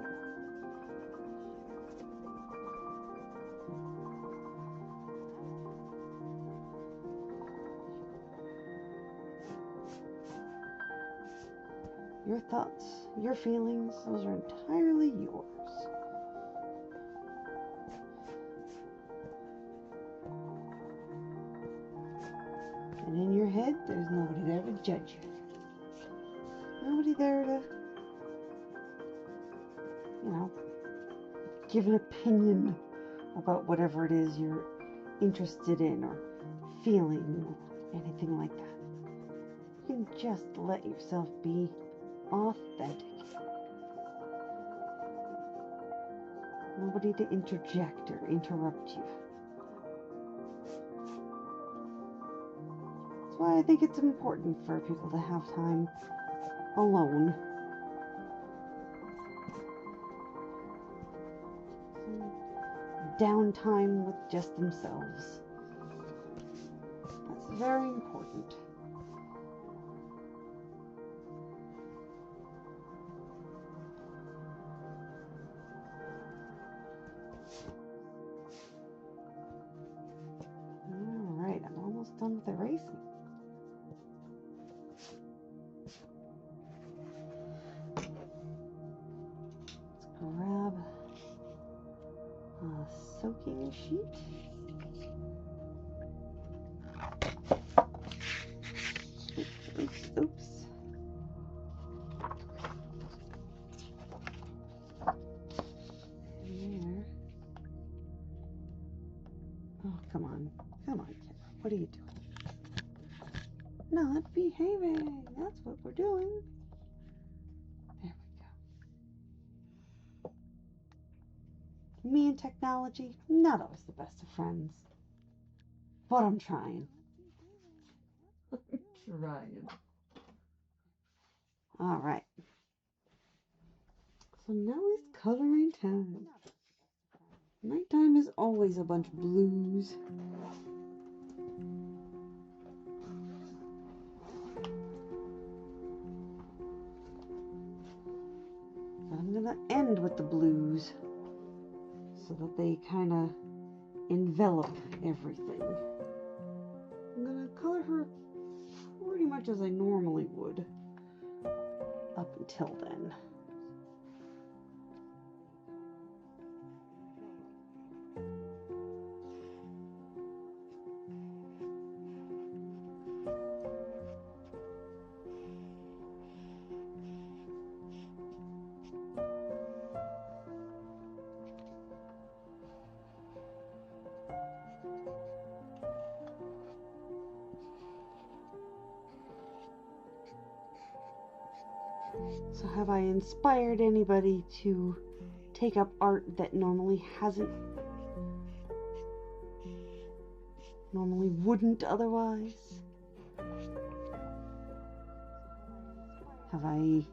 Your thoughts, your feelings, those are entirely yours. And in your head, there's nobody there to judge you. Nobody there to, give an opinion about whatever it is you're interested in or feeling, or anything like that. You can just let yourself be authentic. Nobody to interject or interrupt you. That's why I think it's important for people to have time alone. Some downtime with just themselves. That's very important. Alright, I'm almost done with erasing. Grab a soaking sheet. Oops. There. Oh, come on, Kara. What are you doing? Not behaving. That's what we're doing. There we go. Me and technology, not always the best of friends. But I'm trying. Trying. Alright. So now it's coloring time. Nighttime is always a bunch of blues. I'm gonna end with the blues so that they kind of envelop everything. I'm gonna color her pretty much as I normally would up until then. So have I inspired anybody to take up art that normally wouldn't otherwise? Have I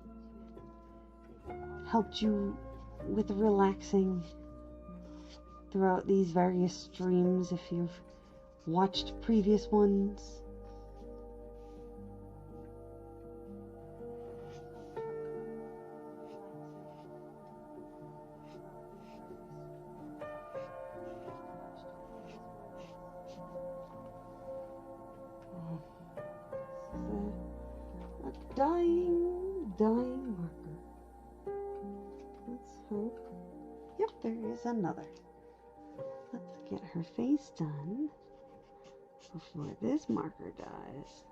helped you with relaxing throughout these various streams if you've watched previous ones? A dying marker. Let's hope. Yep, there is another. Let's get her face done before this marker dies.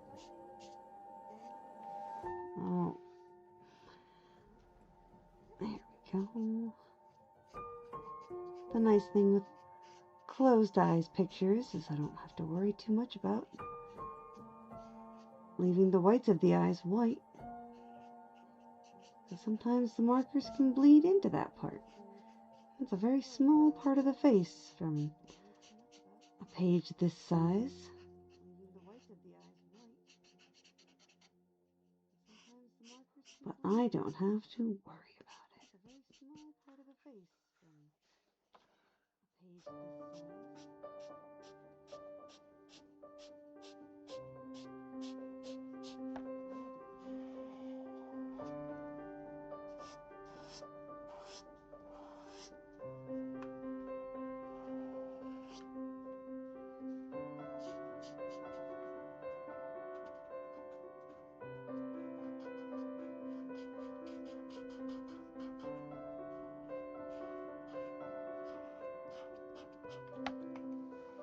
Oh, there we go. The nice thing with closed eyes pictures is I don't have to worry too much about leaving the whites of the eyes white. Because sometimes the markers can bleed into that part. It's a very small part of the face from a page this size. But I don't have to worry about it. It's a very small part of the face from a page this size.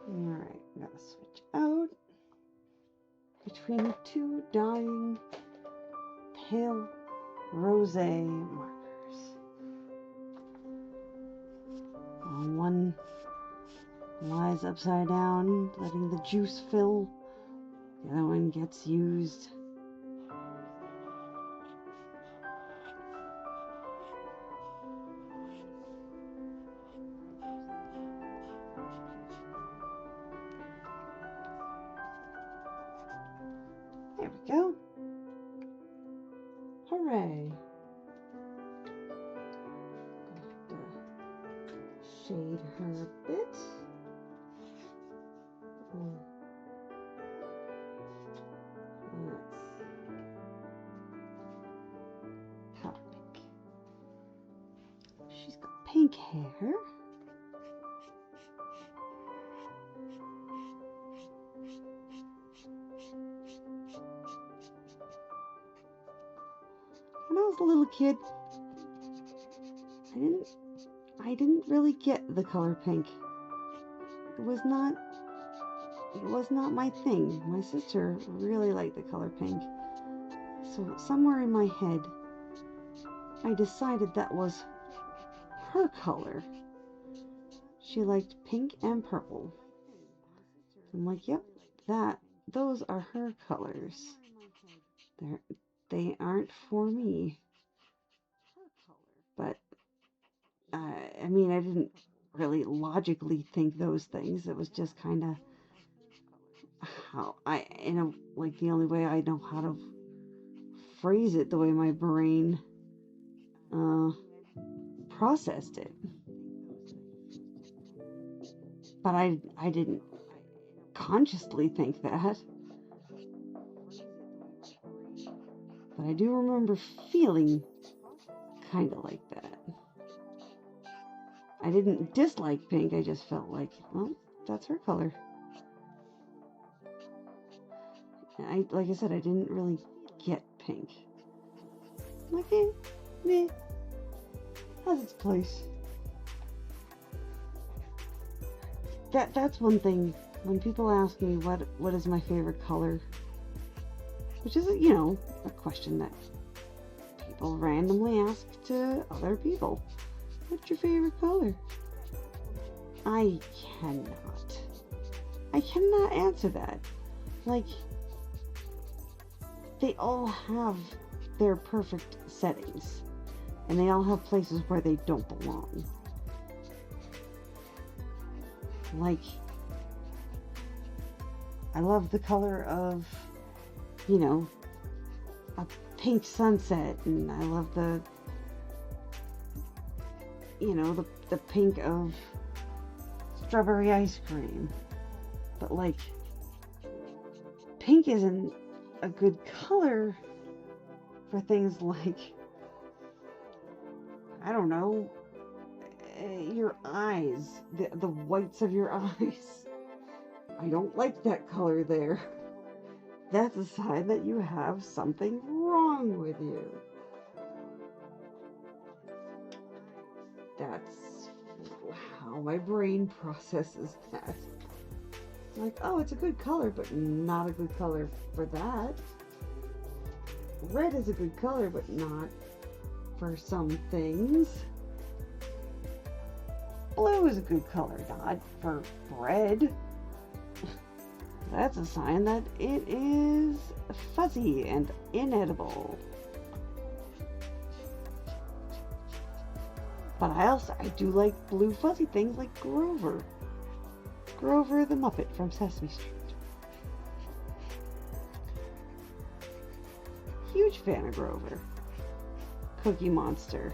Alright, I'm gonna switch out between two dying pale rose markers. One lies upside down, letting the juice fill. The other one gets used. There we go. Hooray. Shade her a bit. Let's color pink. She's got pink hair. When I was a little kid, I didn't really get the color pink. It was not my thing. My sister really liked the color pink. So somewhere in my head, I decided that was her color. She liked pink and purple. I'm like, yep, those are her colors. They aren't for me. But I mean, I didn't really logically think those things. It was just kind of how like the only way I know how to phrase it, the way my brain processed it. But I didn't consciously think that. But I do remember feeling kind of like that. I didn't dislike pink, I just felt like, well, that's her color. Like I said, I didn't really get pink. Like, meh, has its place. That's one thing, when people ask me what is my favorite color, which is, a question that people randomly ask to other people. What's your favorite color? I cannot answer that. Like, they all have their perfect settings. And they all have places where they don't belong. Like, I love the color of, you know, a pink sunset, and I love the, you know, the pink of strawberry ice cream. But like, pink isn't a good color for things like, I don't know, your eyes, the whites of your eyes. I don't like that color there. That's a sign that you have something wrong with you. That's how my brain processes that. Like, oh, it's a good color, but not a good color for that. Red is a good color, but not for some things. Blue is a good color, not for red. That's a sign that it is fuzzy and inedible. But I do like blue fuzzy things like Grover. Grover the Muppet from Sesame Street. Huge fan of Grover. Cookie Monster.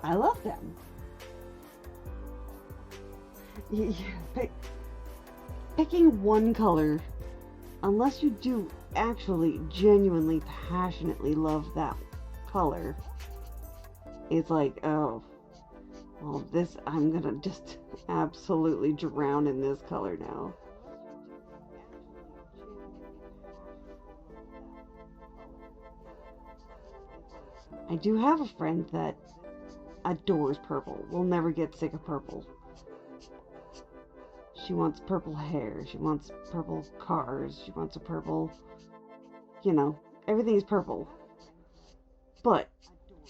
I love them. Picking one color, unless you do actually genuinely passionately love that color, it's like, oh, well, this, I'm gonna just absolutely drown in this color now. I do have a friend that adores purple, will never get sick of purple. She wants purple hair, she wants purple cars, she wants a purple, you know, everything is purple. But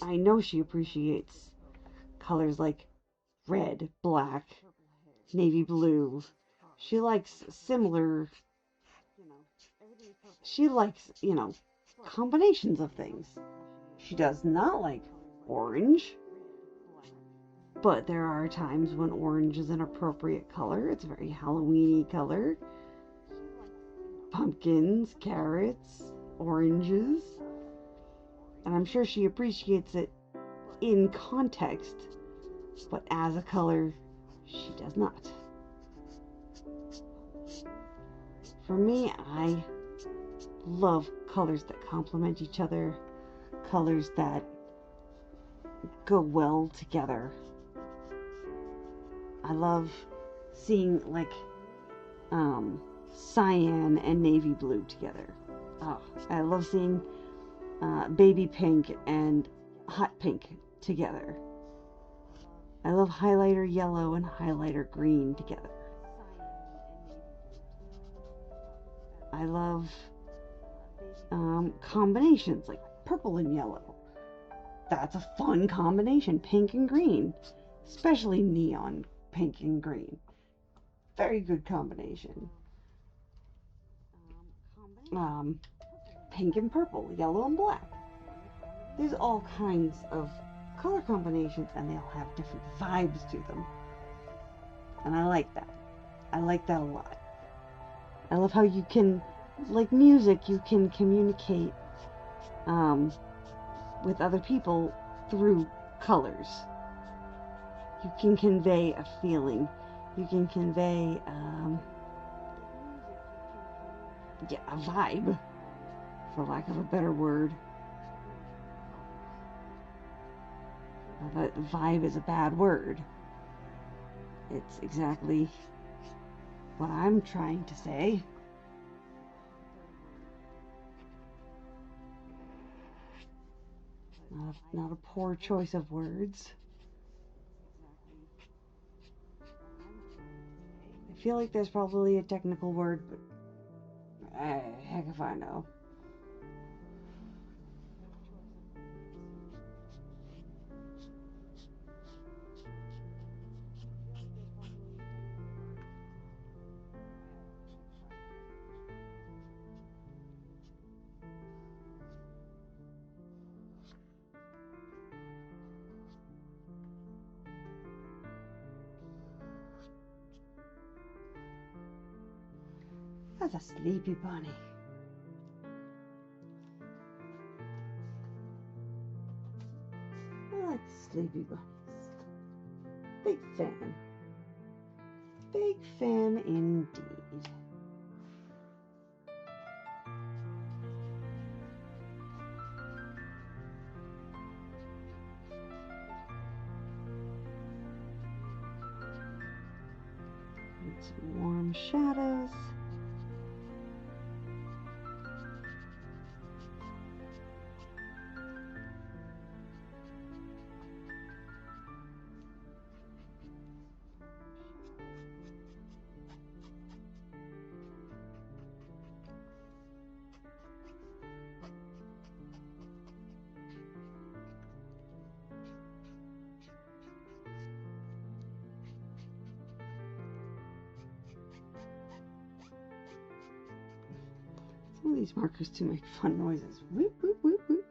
I know she appreciates colors like red, black, navy blue. She likes similar, she likes, you know, combinations of things. She does not like orange. But there are times when orange is an appropriate color. It's a very Halloween-y color. Pumpkins, carrots, oranges. And I'm sure she appreciates it in context, but as a color, she does not. For me, I love colors that complement each other, colors that go well together. I love seeing like cyan and navy blue together. Oh, I love seeing baby pink and hot pink together. I love highlighter yellow and highlighter green together. I love combinations like purple and yellow. That's a fun combination. Pink and green, especially neon pink and green. Very good combination. Pink and purple, yellow and black. There's all kinds of color combinations, and they all have different vibes to them. And I like that. I like that a lot. I love how you can, like music, you can communicate with other people through colors. You can convey a feeling. You can convey a vibe, for lack of a better word. But vibe is a bad word. It's exactly what I'm trying to say. Not a poor choice of words. I feel like there's probably a technical word, but heck if I know. That's a sleepy bunny. I like sleepy bunnies. Big fan. Big fan indeed. And some warm shadows. Some of these markers too make fun noises. Whoop, whoop, whoop, whoop.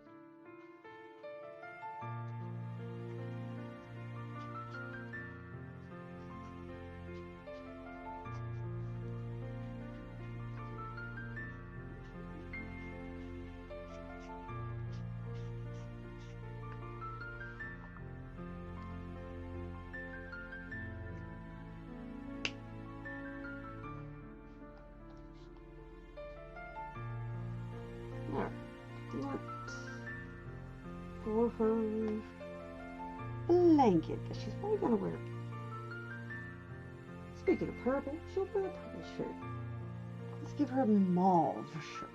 Alright, what for her blanket that she's probably gonna wear? Speaking of purple, she'll wear a purple shirt. Let's give her a mauve shirt.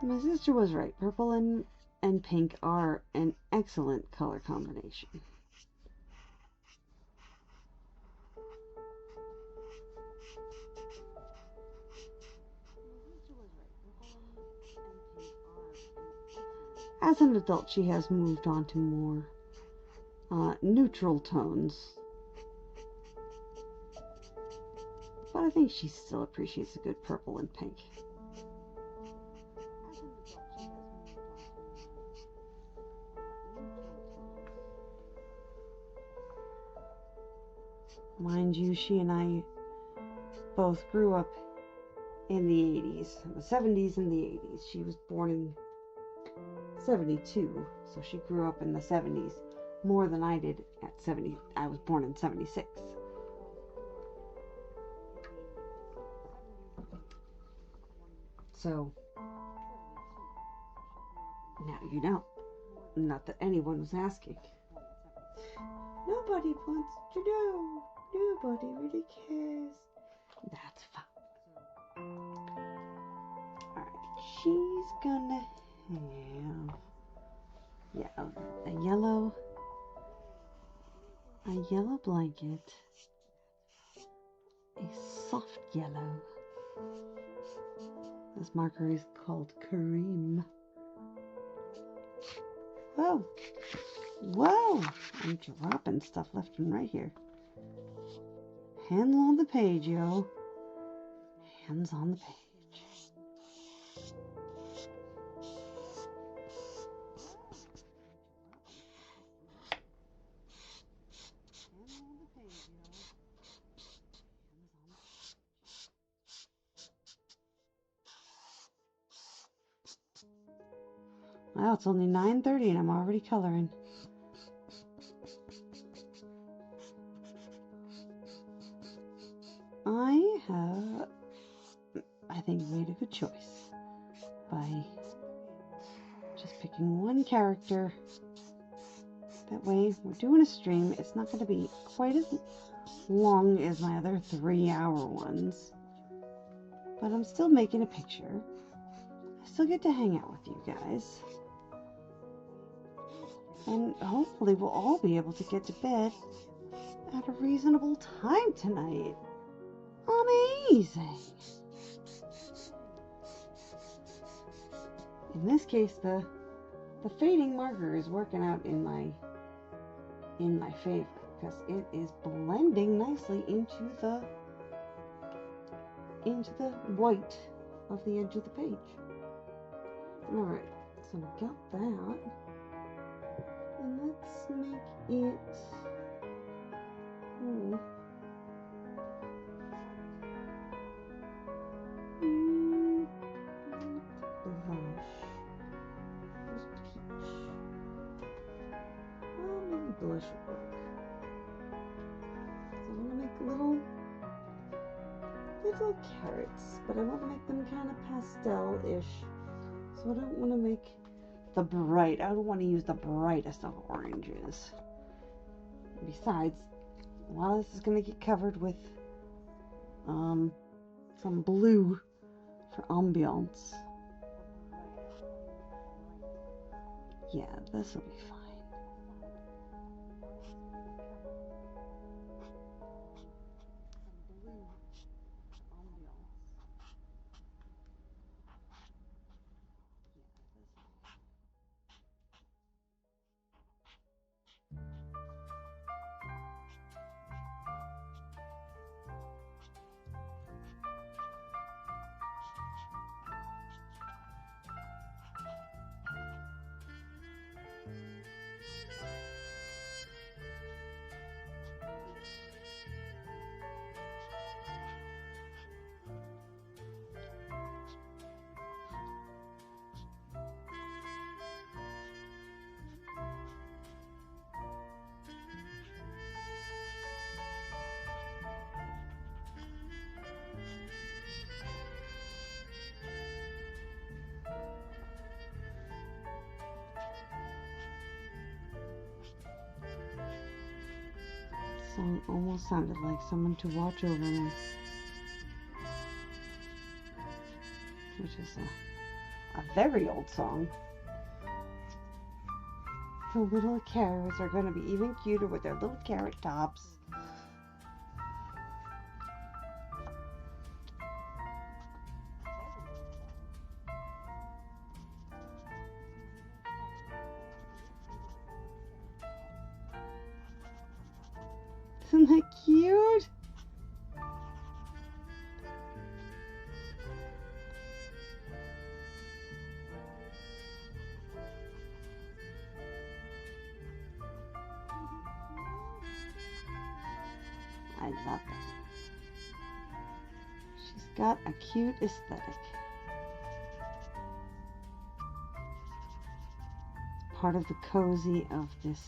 My sister was right. Purple and pink are an excellent color combination. As an adult, she has moved on to more neutral tones. But I think she still appreciates a good purple and pink. Mind you, she and I both grew up in the 80s, the 70s and the 80s. She was born in 72, so she grew up in the 70s more than I did at 70. I was born in 76. So, now you know. Not that anyone was asking. Nobody wants to know. Nobody really cares. That's fine. Alright, she's gonna have a yellow blanket. A soft yellow. This marker is called Kareem. Whoa! Whoa! I'm dropping stuff left and right here. Hands on the page, yo. Hands on the page. Well, it's only 9:30 and I'm already coloring. I have, I think, made a good choice by just picking one character. That way, we're doing a stream. It's not going to be quite as long as my other 3-hour ones, but I'm still making a picture. I still get to hang out with you guys. And hopefully we'll all be able to get to bed at a reasonable time tonight. Amazing! In this case, the fading marker is working out in my favor because it is blending nicely into the white of the edge of the page. Alright, so I got that. And let's make it... Oh. Blush. Where's peach? Oh, maybe blush would work. So I want to make little carrots, but I want to make them kind of pastel-ish. So I don't want to make I don't want to use the brightest of oranges. Besides, a lot of this is going to get covered with some blue for ambiance. Yeah, this will be fine. Song almost sounded like someone to watch over me, which is a very old song. The little carrots are going to be even cuter with their little carrot tops. Isn't that cute? I love that. She's got a cute aesthetic. It's part of the cozy of this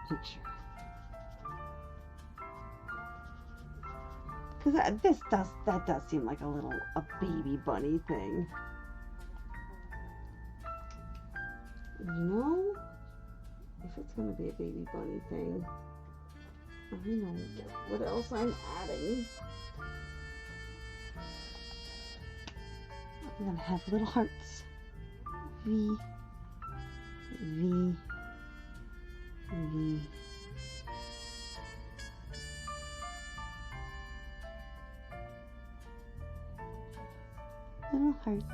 picture. Because that does seem like a baby bunny thing. You know, if it's gonna be a baby bunny thing, I know what else I'm adding. I'm gonna have little hearts. V, V, V. Little hearts.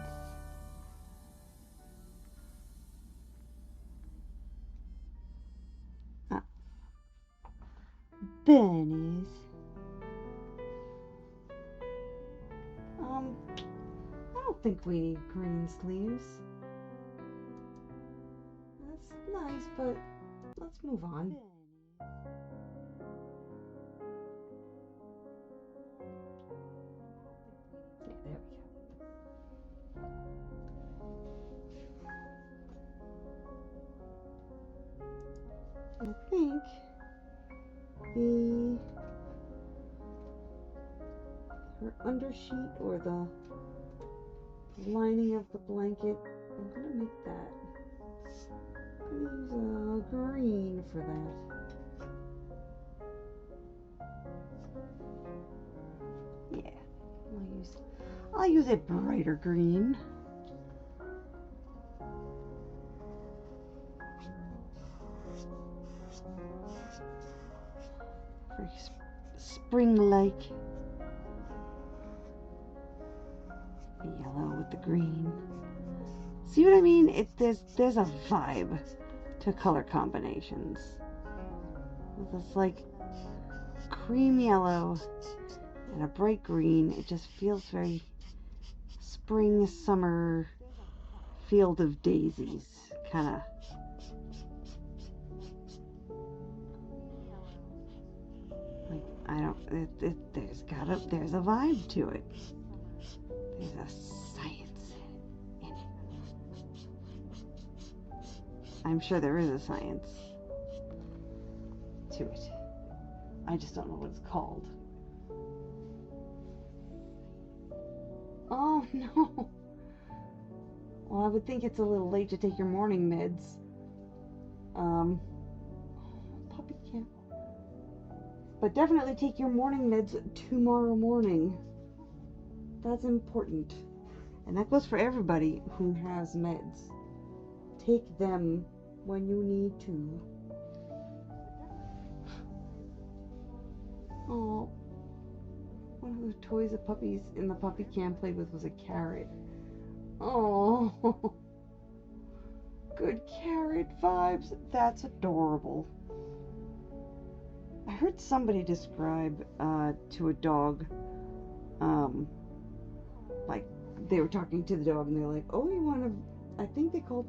Bunnies. I don't think we need green sleeves. That's nice, but let's move on. Yeah, there we go. I think her undersheet or the lining of the blanket, I'm gonna make that. I'm gonna use green for that. Yeah, I'll use a brighter green. Very spring-like. The yellow with the green. See what I mean? There's a vibe to color combinations. It's like cream yellow and a bright green. It just feels very spring, summer field of daisies, kind of. Like, I don't, there's a vibe to it. There's a science in it. I'm sure there is a science to it. I just don't know what it's called. Oh no. Well, I would think it's a little late to take your morning meds. Puppy camp. But definitely take your morning meds tomorrow morning. That's important. And that goes for everybody who has meds. Take them when you need to. Oh, one of the toys the puppies in the puppy camp played with was a carrot. Oh, good carrot vibes. That's adorable. I heard somebody describe to a dog, like they were talking to the dog and they're like, oh, you want to, I think they called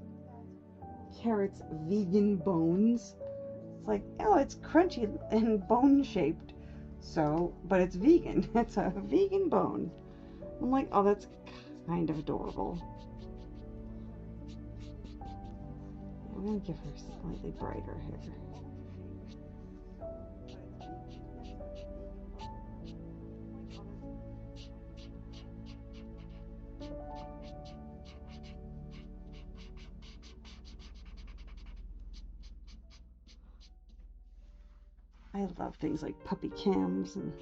carrots vegan bones. It's like, oh, it's crunchy and bone shaped. So, but it's vegan. It's a vegan bone. I'm like, oh, that's kind of adorable. I'm going to give her slightly brighter hair. I love things like puppy cams and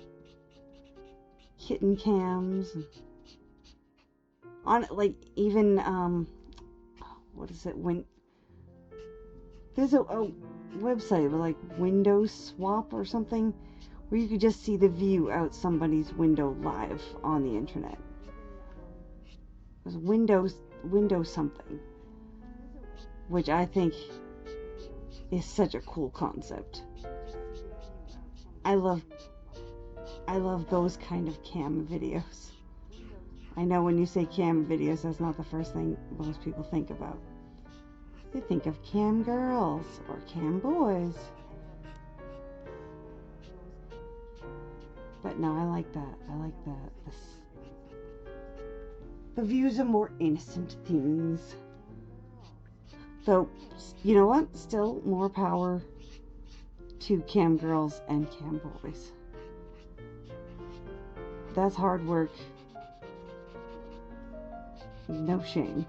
kitten cams and on like even what is it when there's a website like Windows Swap or something where you could just see the view out somebody's window live on the internet. It was Windows something, which I think is such a cool concept. I love those kind of cam videos. I know when you say cam videos, that's not the first thing most people think about. They think of cam girls or cam boys. But no, I like that. I like the views of more innocent things. So, you know what? Still more power to cam girls and cam boys. That's hard work. No shame.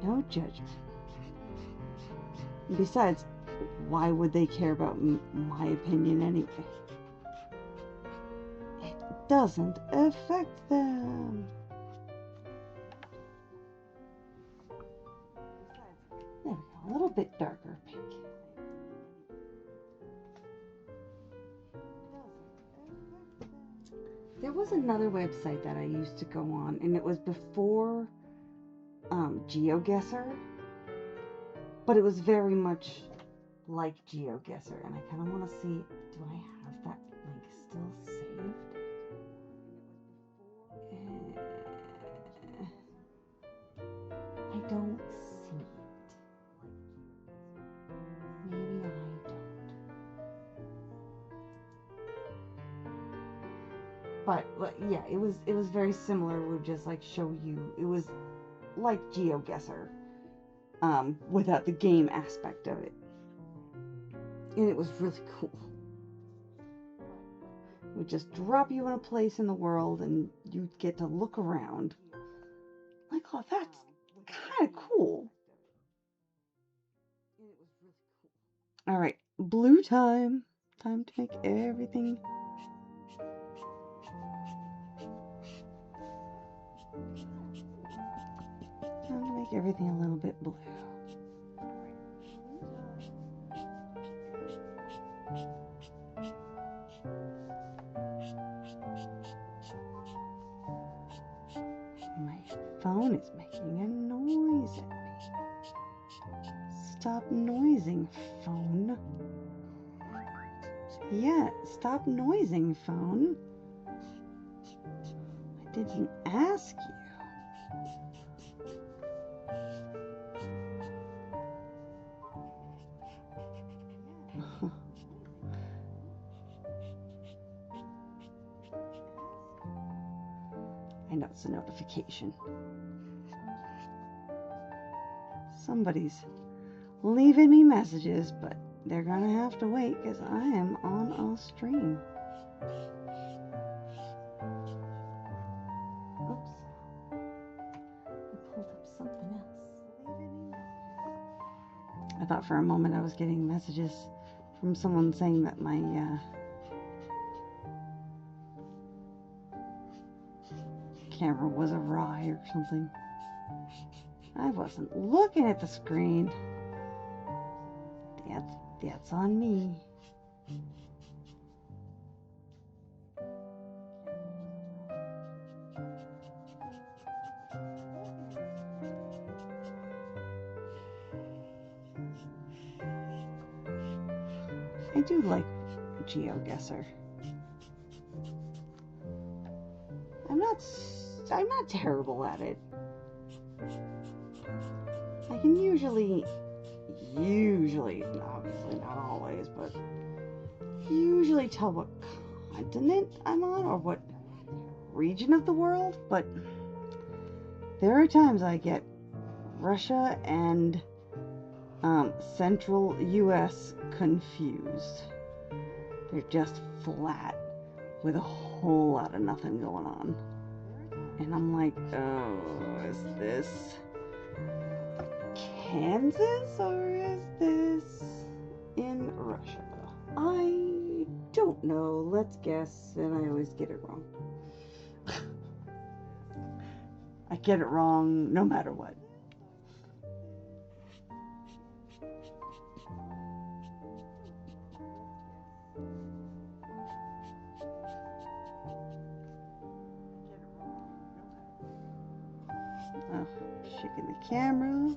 No judgment. Besides, why would they care about my opinion anyway? It doesn't affect them. There we go, a little bit darker pink. There was another website that I used to go on, and it was before GeoGuessr, but it was very much like GeoGuessr, and I kind of want to see, do I have that link still saved? I don't see it. Maybe I don't. But yeah, it was very similar. It would just like show you. It was like GeoGuessr, without the game aspect of it, and it was really cool. It would just drop you in a place in the world, and you'd get to look around. Like, oh, that's kind of cool. All right, blue time. Time to make everything. Time to make everything a little bit blue. My phone is making a noise at me. Stop noising, phone. Yeah, stop noising, phone. I didn't ask you. I know it's a notification. Somebody's leaving me messages, but they're gonna have to wait because I am on a stream. Oops. I pulled up something else. I thought for a moment I was getting messages from someone saying that my camera was awry or something. I wasn't looking at the screen. That's on me. I do like GeoGuessr. I'm not terrible at it. I can usually, obviously not always, but usually tell what continent I'm on or what region of the world, but there are times I get Russia and Central US confused. They're just flat with a whole lot of nothing going on. And I'm like, oh, is this Kansas or is this in Russia? I don't know. Let's guess, and I always get it wrong. I get it wrong no matter what. Oh, shaking the camera.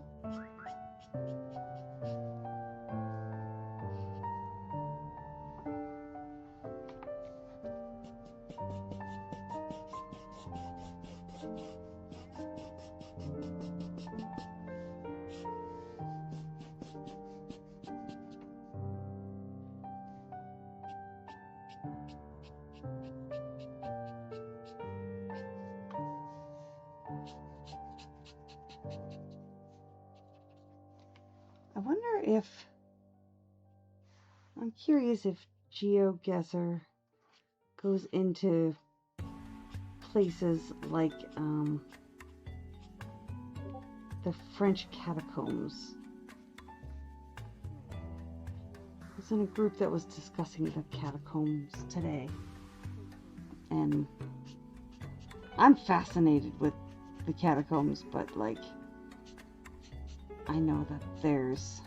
I'm curious if GeoGuessr goes into places like the French catacombs. I was in a group that was discussing the catacombs today, and I'm fascinated with the catacombs, but like, I know that there's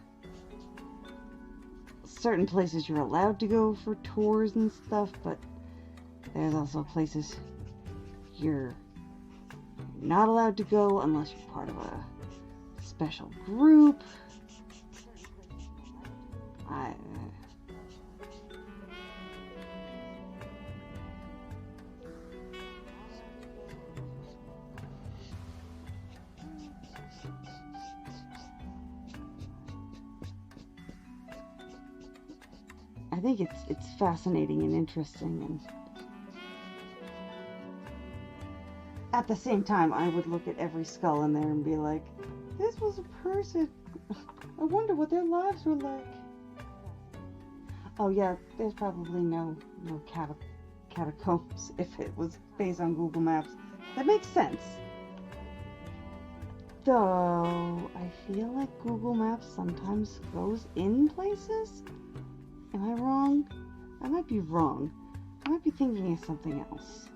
certain places you're allowed to go for tours and stuff, but there's also places you're not allowed to go unless you're part of a special group. I think it's fascinating and interesting, and at the same time, I would look at every skull in there and be like, this was a person. I wonder what their lives were like. Oh yeah, there's probably no catacombs if it was based on Google Maps. That makes sense. Though, I feel like Google Maps sometimes goes in places. Am I wrong? I might be wrong. I might be thinking of something else.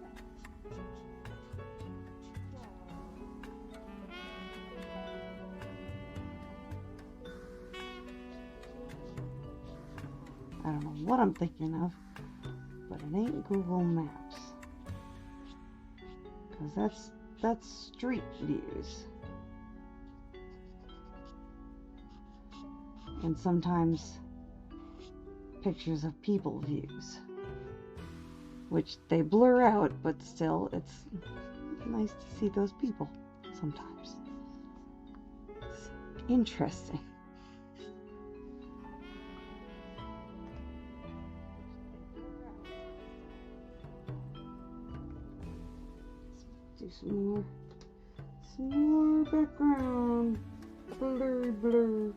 I don't know what I'm thinking of, but it ain't Google Maps. Because that's Street Views. And sometimes pictures of people views, which they blur out, but still, it's nice to see those people sometimes. It's interesting. Let's do some more background. Blur, blur,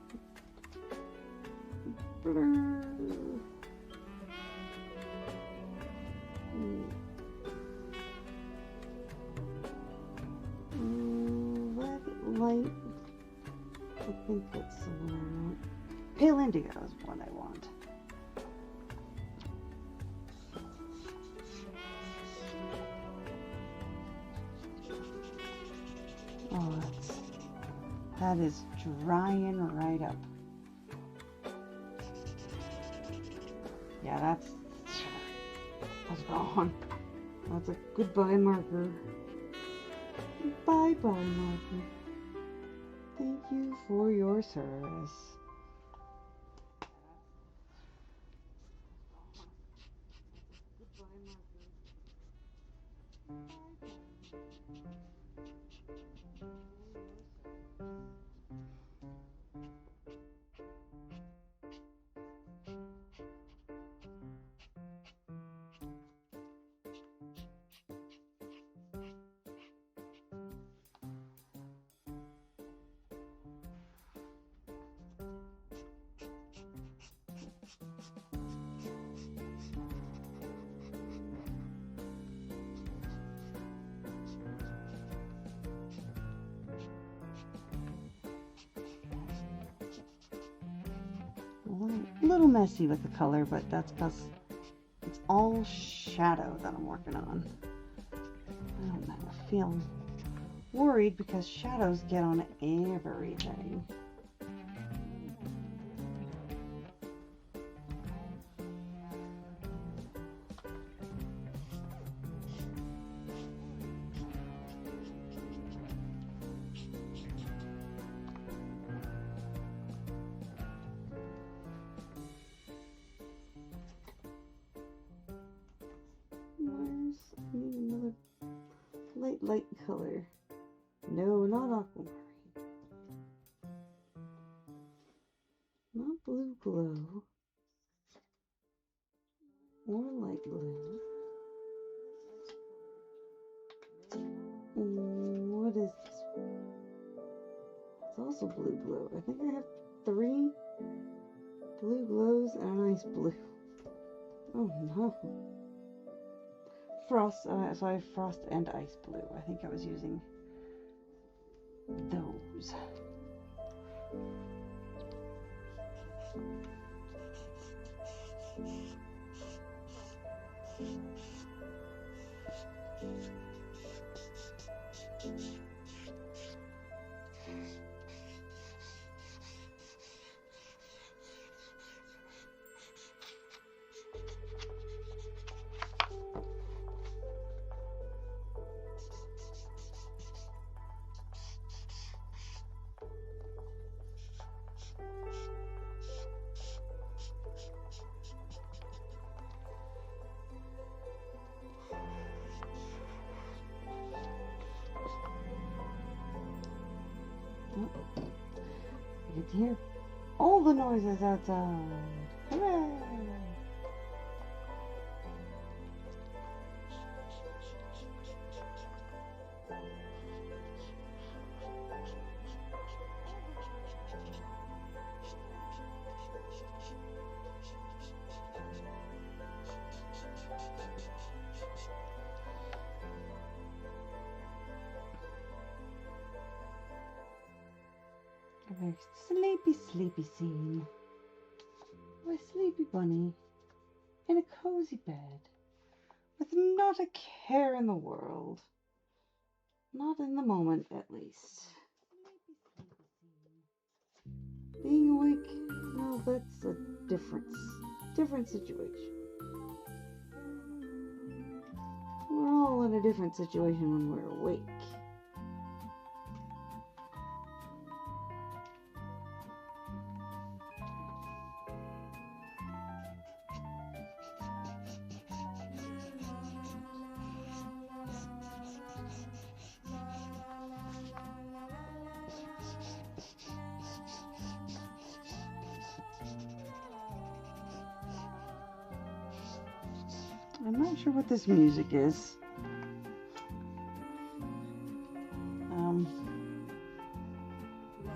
blur. Red light. I think that's the one I want. Pale indigo is what I want. Oh, that is drying right up. Yeah, that's gone. That's a goodbye marker. Bye-bye marker. Thank you for your service. A little messy with the color, but that's because it's all shadow that I'm working on. I don't know, I feel worried because shadows get on everything. I need another light color. No, not aquamarine. Not blue glow. Or light blue. What is this one? It's also blue glow. I think I have 3 blue glows and an ice blue. Oh no. Frost, so I have frost and ice blue. I think I was using those. You can hear all the noises outside. Hooray! A very sleepy scene. With a sleepy bunny in a cozy bed with not a care in the world. Not in the moment, at least. Being awake, no, that's a different situation. We're all in a different situation when we're awake. I'm not sure what this music is.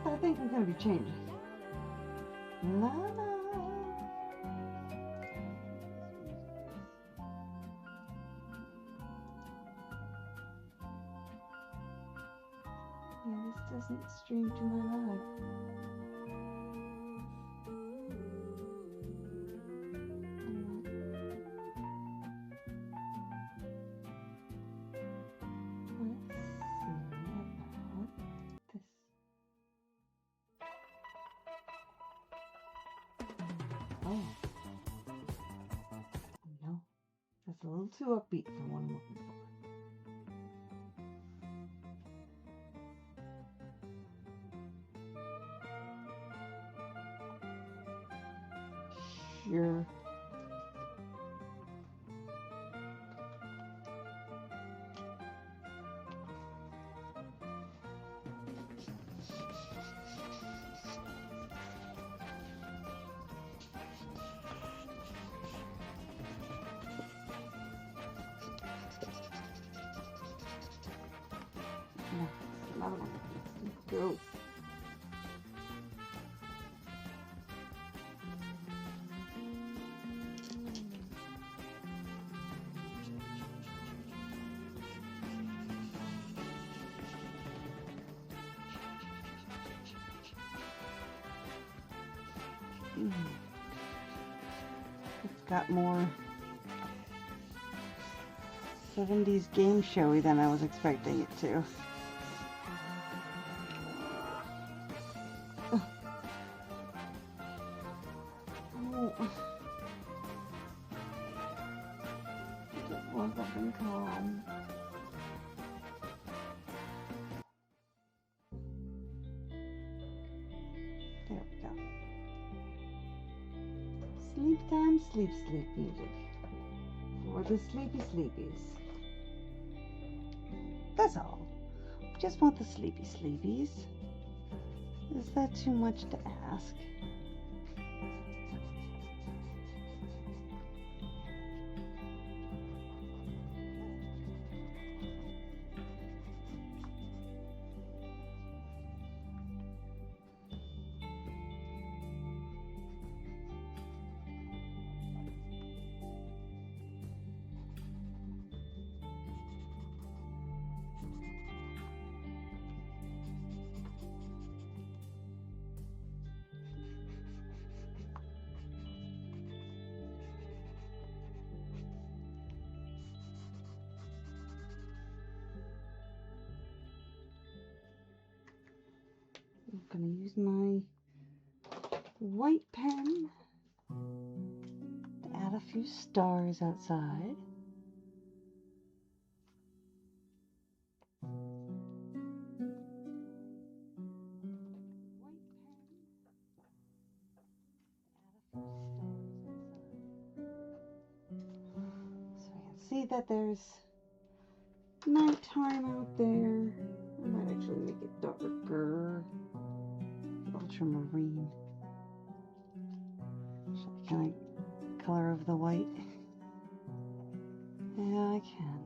I think I'm going to be changing. La la. Yeah, this doesn't stream to my live. Oh. No. That's a little too upbeat for what I'm looking for. Sure. No, another one. Let's go. It's got more 70s game showy than I was expecting it to. Just woke up and calm. There we go. Sleep time, sleep, sleep music. For the sleepy sleepies. That's all. Just want the sleepy sleepies. Is that too much to ask? I'm gonna use my white pen to add a few stars outside. So I can see that there's nighttime out there. I might actually make it darker. Ultramarine. Can I color over the white? Yeah, I can.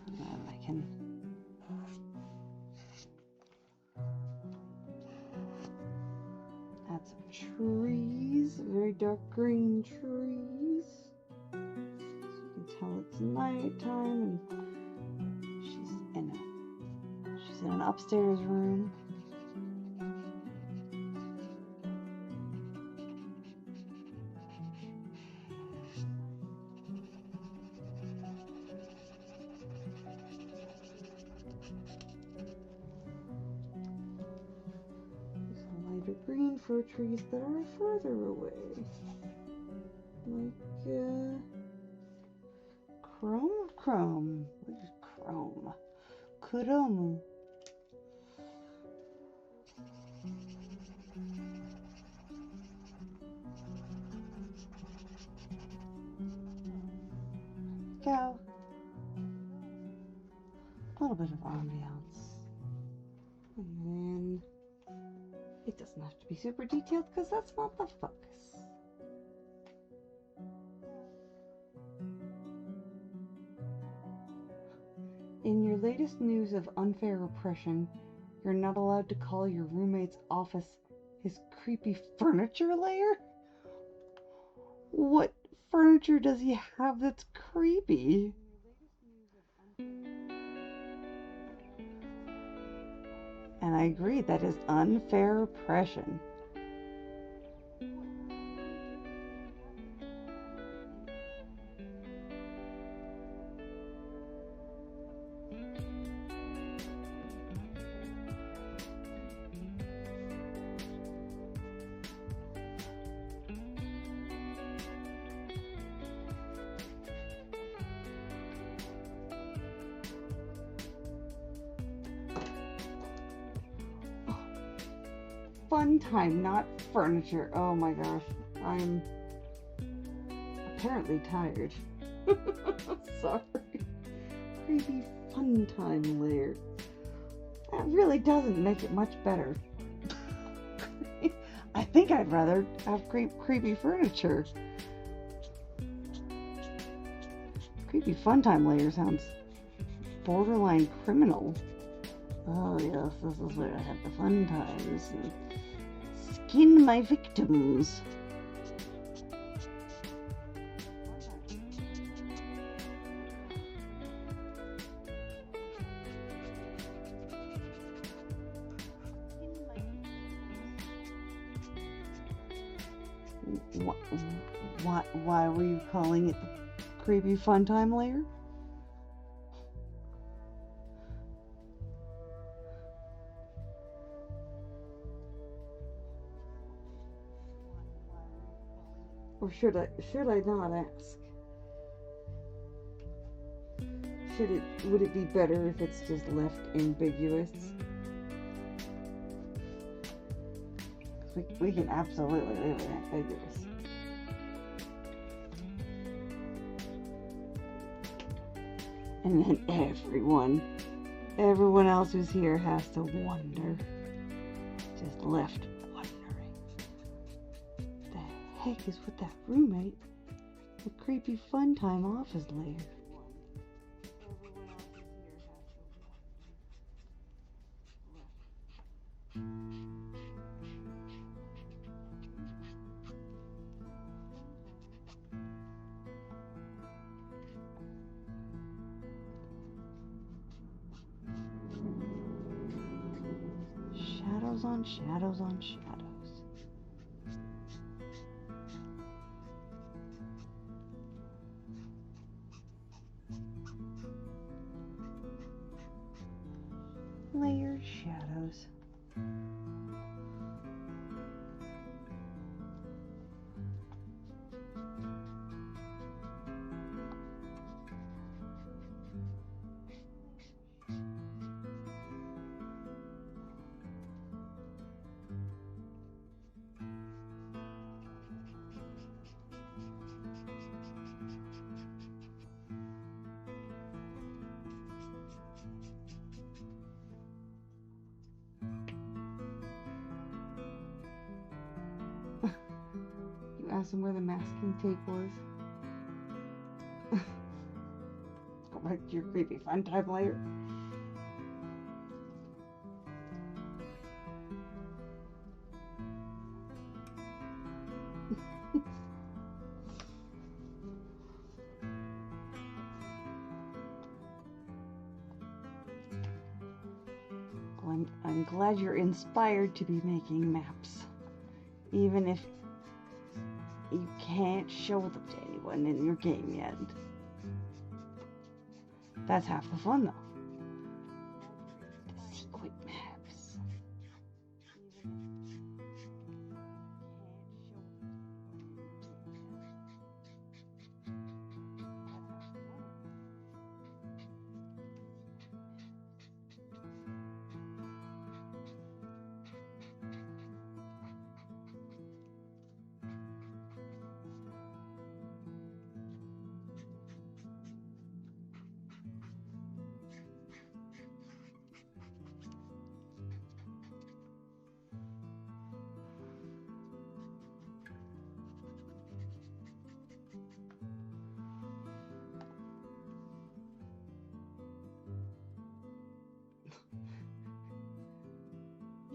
And then I can add some trees, very dark green trees. So you can tell it's nighttime and she's in an upstairs room. Green for trees that are further away, like chrome. What is chrome? Kuromu. Go. A little bit of ambiance, and then It doesn't have to be super detailed because that's not the focus. In your latest news of unfair oppression, you're not allowed to call your roommate's office his creepy furniture lair? What furniture does he have that's creepy? And I agree, that is unfair oppression. Fun time, not furniture. Oh my gosh. I'm apparently tired. Sorry. Creepy fun time lair. That really doesn't make it much better. I think I'd rather have creepy furniture. Creepy fun time lair sounds borderline criminal. Oh yes, this is where I have the fun times and skin my victims. Why were you calling it the creepy fun time lair? Or should I not ask? Would it be better if it's just left ambiguous? We can absolutely leave it ambiguous. And then everyone else who's here has to wonder. Just left wondering. The heck is with that roommate? The creepy fun time office lair. Shadows on shadows on shadows. Layered shadows. You asked him where the masking tape was. Go back to your creepy fun time later. Well, I'm glad you're inspired to be making maps, even if you can't show them to anyone in your game yet. That's half the fun, though. The secret maps.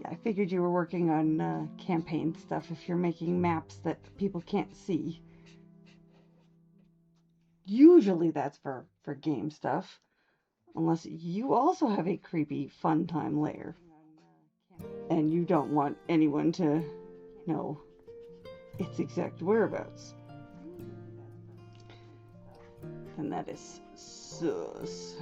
I figured you were working on campaign stuff if you're making maps that people can't see. Usually that's for game stuff, unless you also have a creepy fun time lair and you don't want anyone to know its exact whereabouts. And that is sus.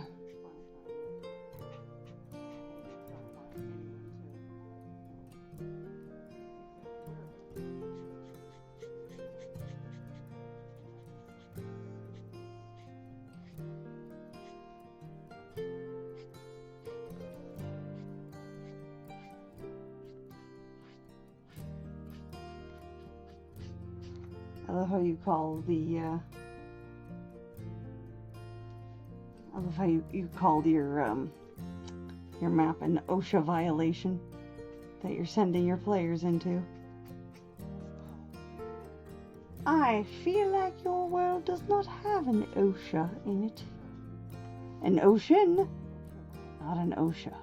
I love how you call the I love how you called your map an OSHA violation that you're sending your players into. I feel like your world does not have an OSHA in it. An ocean, not an OSHA.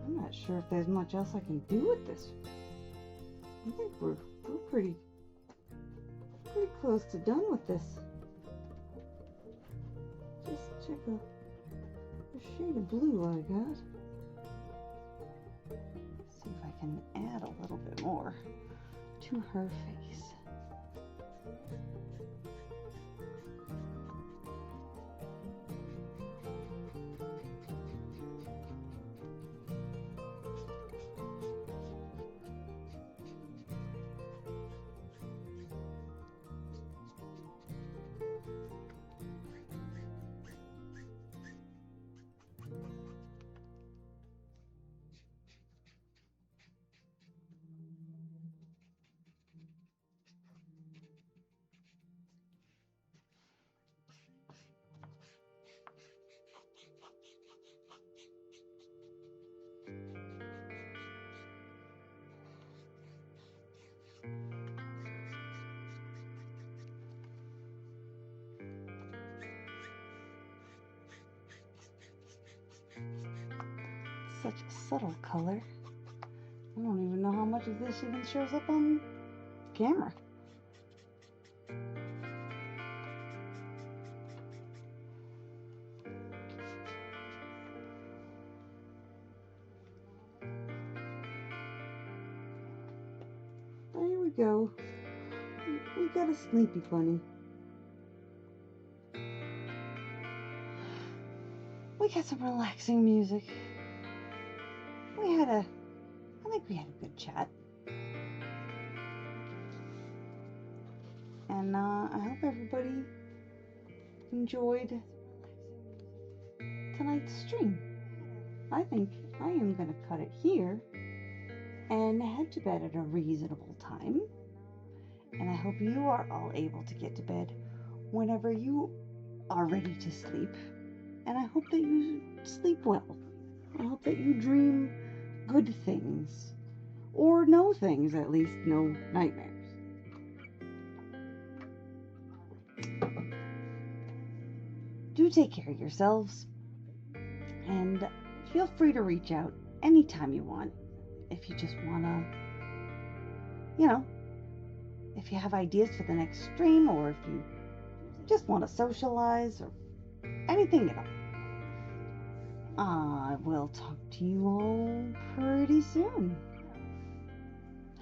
I'm not sure if there's much else I can do with this. I think we're pretty close to done with this. Just check the shade of blue I got. See if I can add a little bit more to her face. Such a subtle color. I don't even know how much of this even shows up on camera. There we go. We got a sleepy bunny. We got some relaxing music. I think we had a good chat. And I hope everybody enjoyed tonight's stream. I think I am going to cut it here and head to bed at a reasonable time. And I hope you are all able to get to bed whenever you are ready to sleep. And I hope that you sleep well. I hope that you dream good things. Or no things, at least no nightmares. Do take care of yourselves. And feel free to reach out anytime you want. If you just want to, if you have ideas for the next stream, or if you just want to socialize, or anything at all. I will talk to you all pretty soon.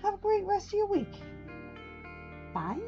Have a great rest of your week. Bye.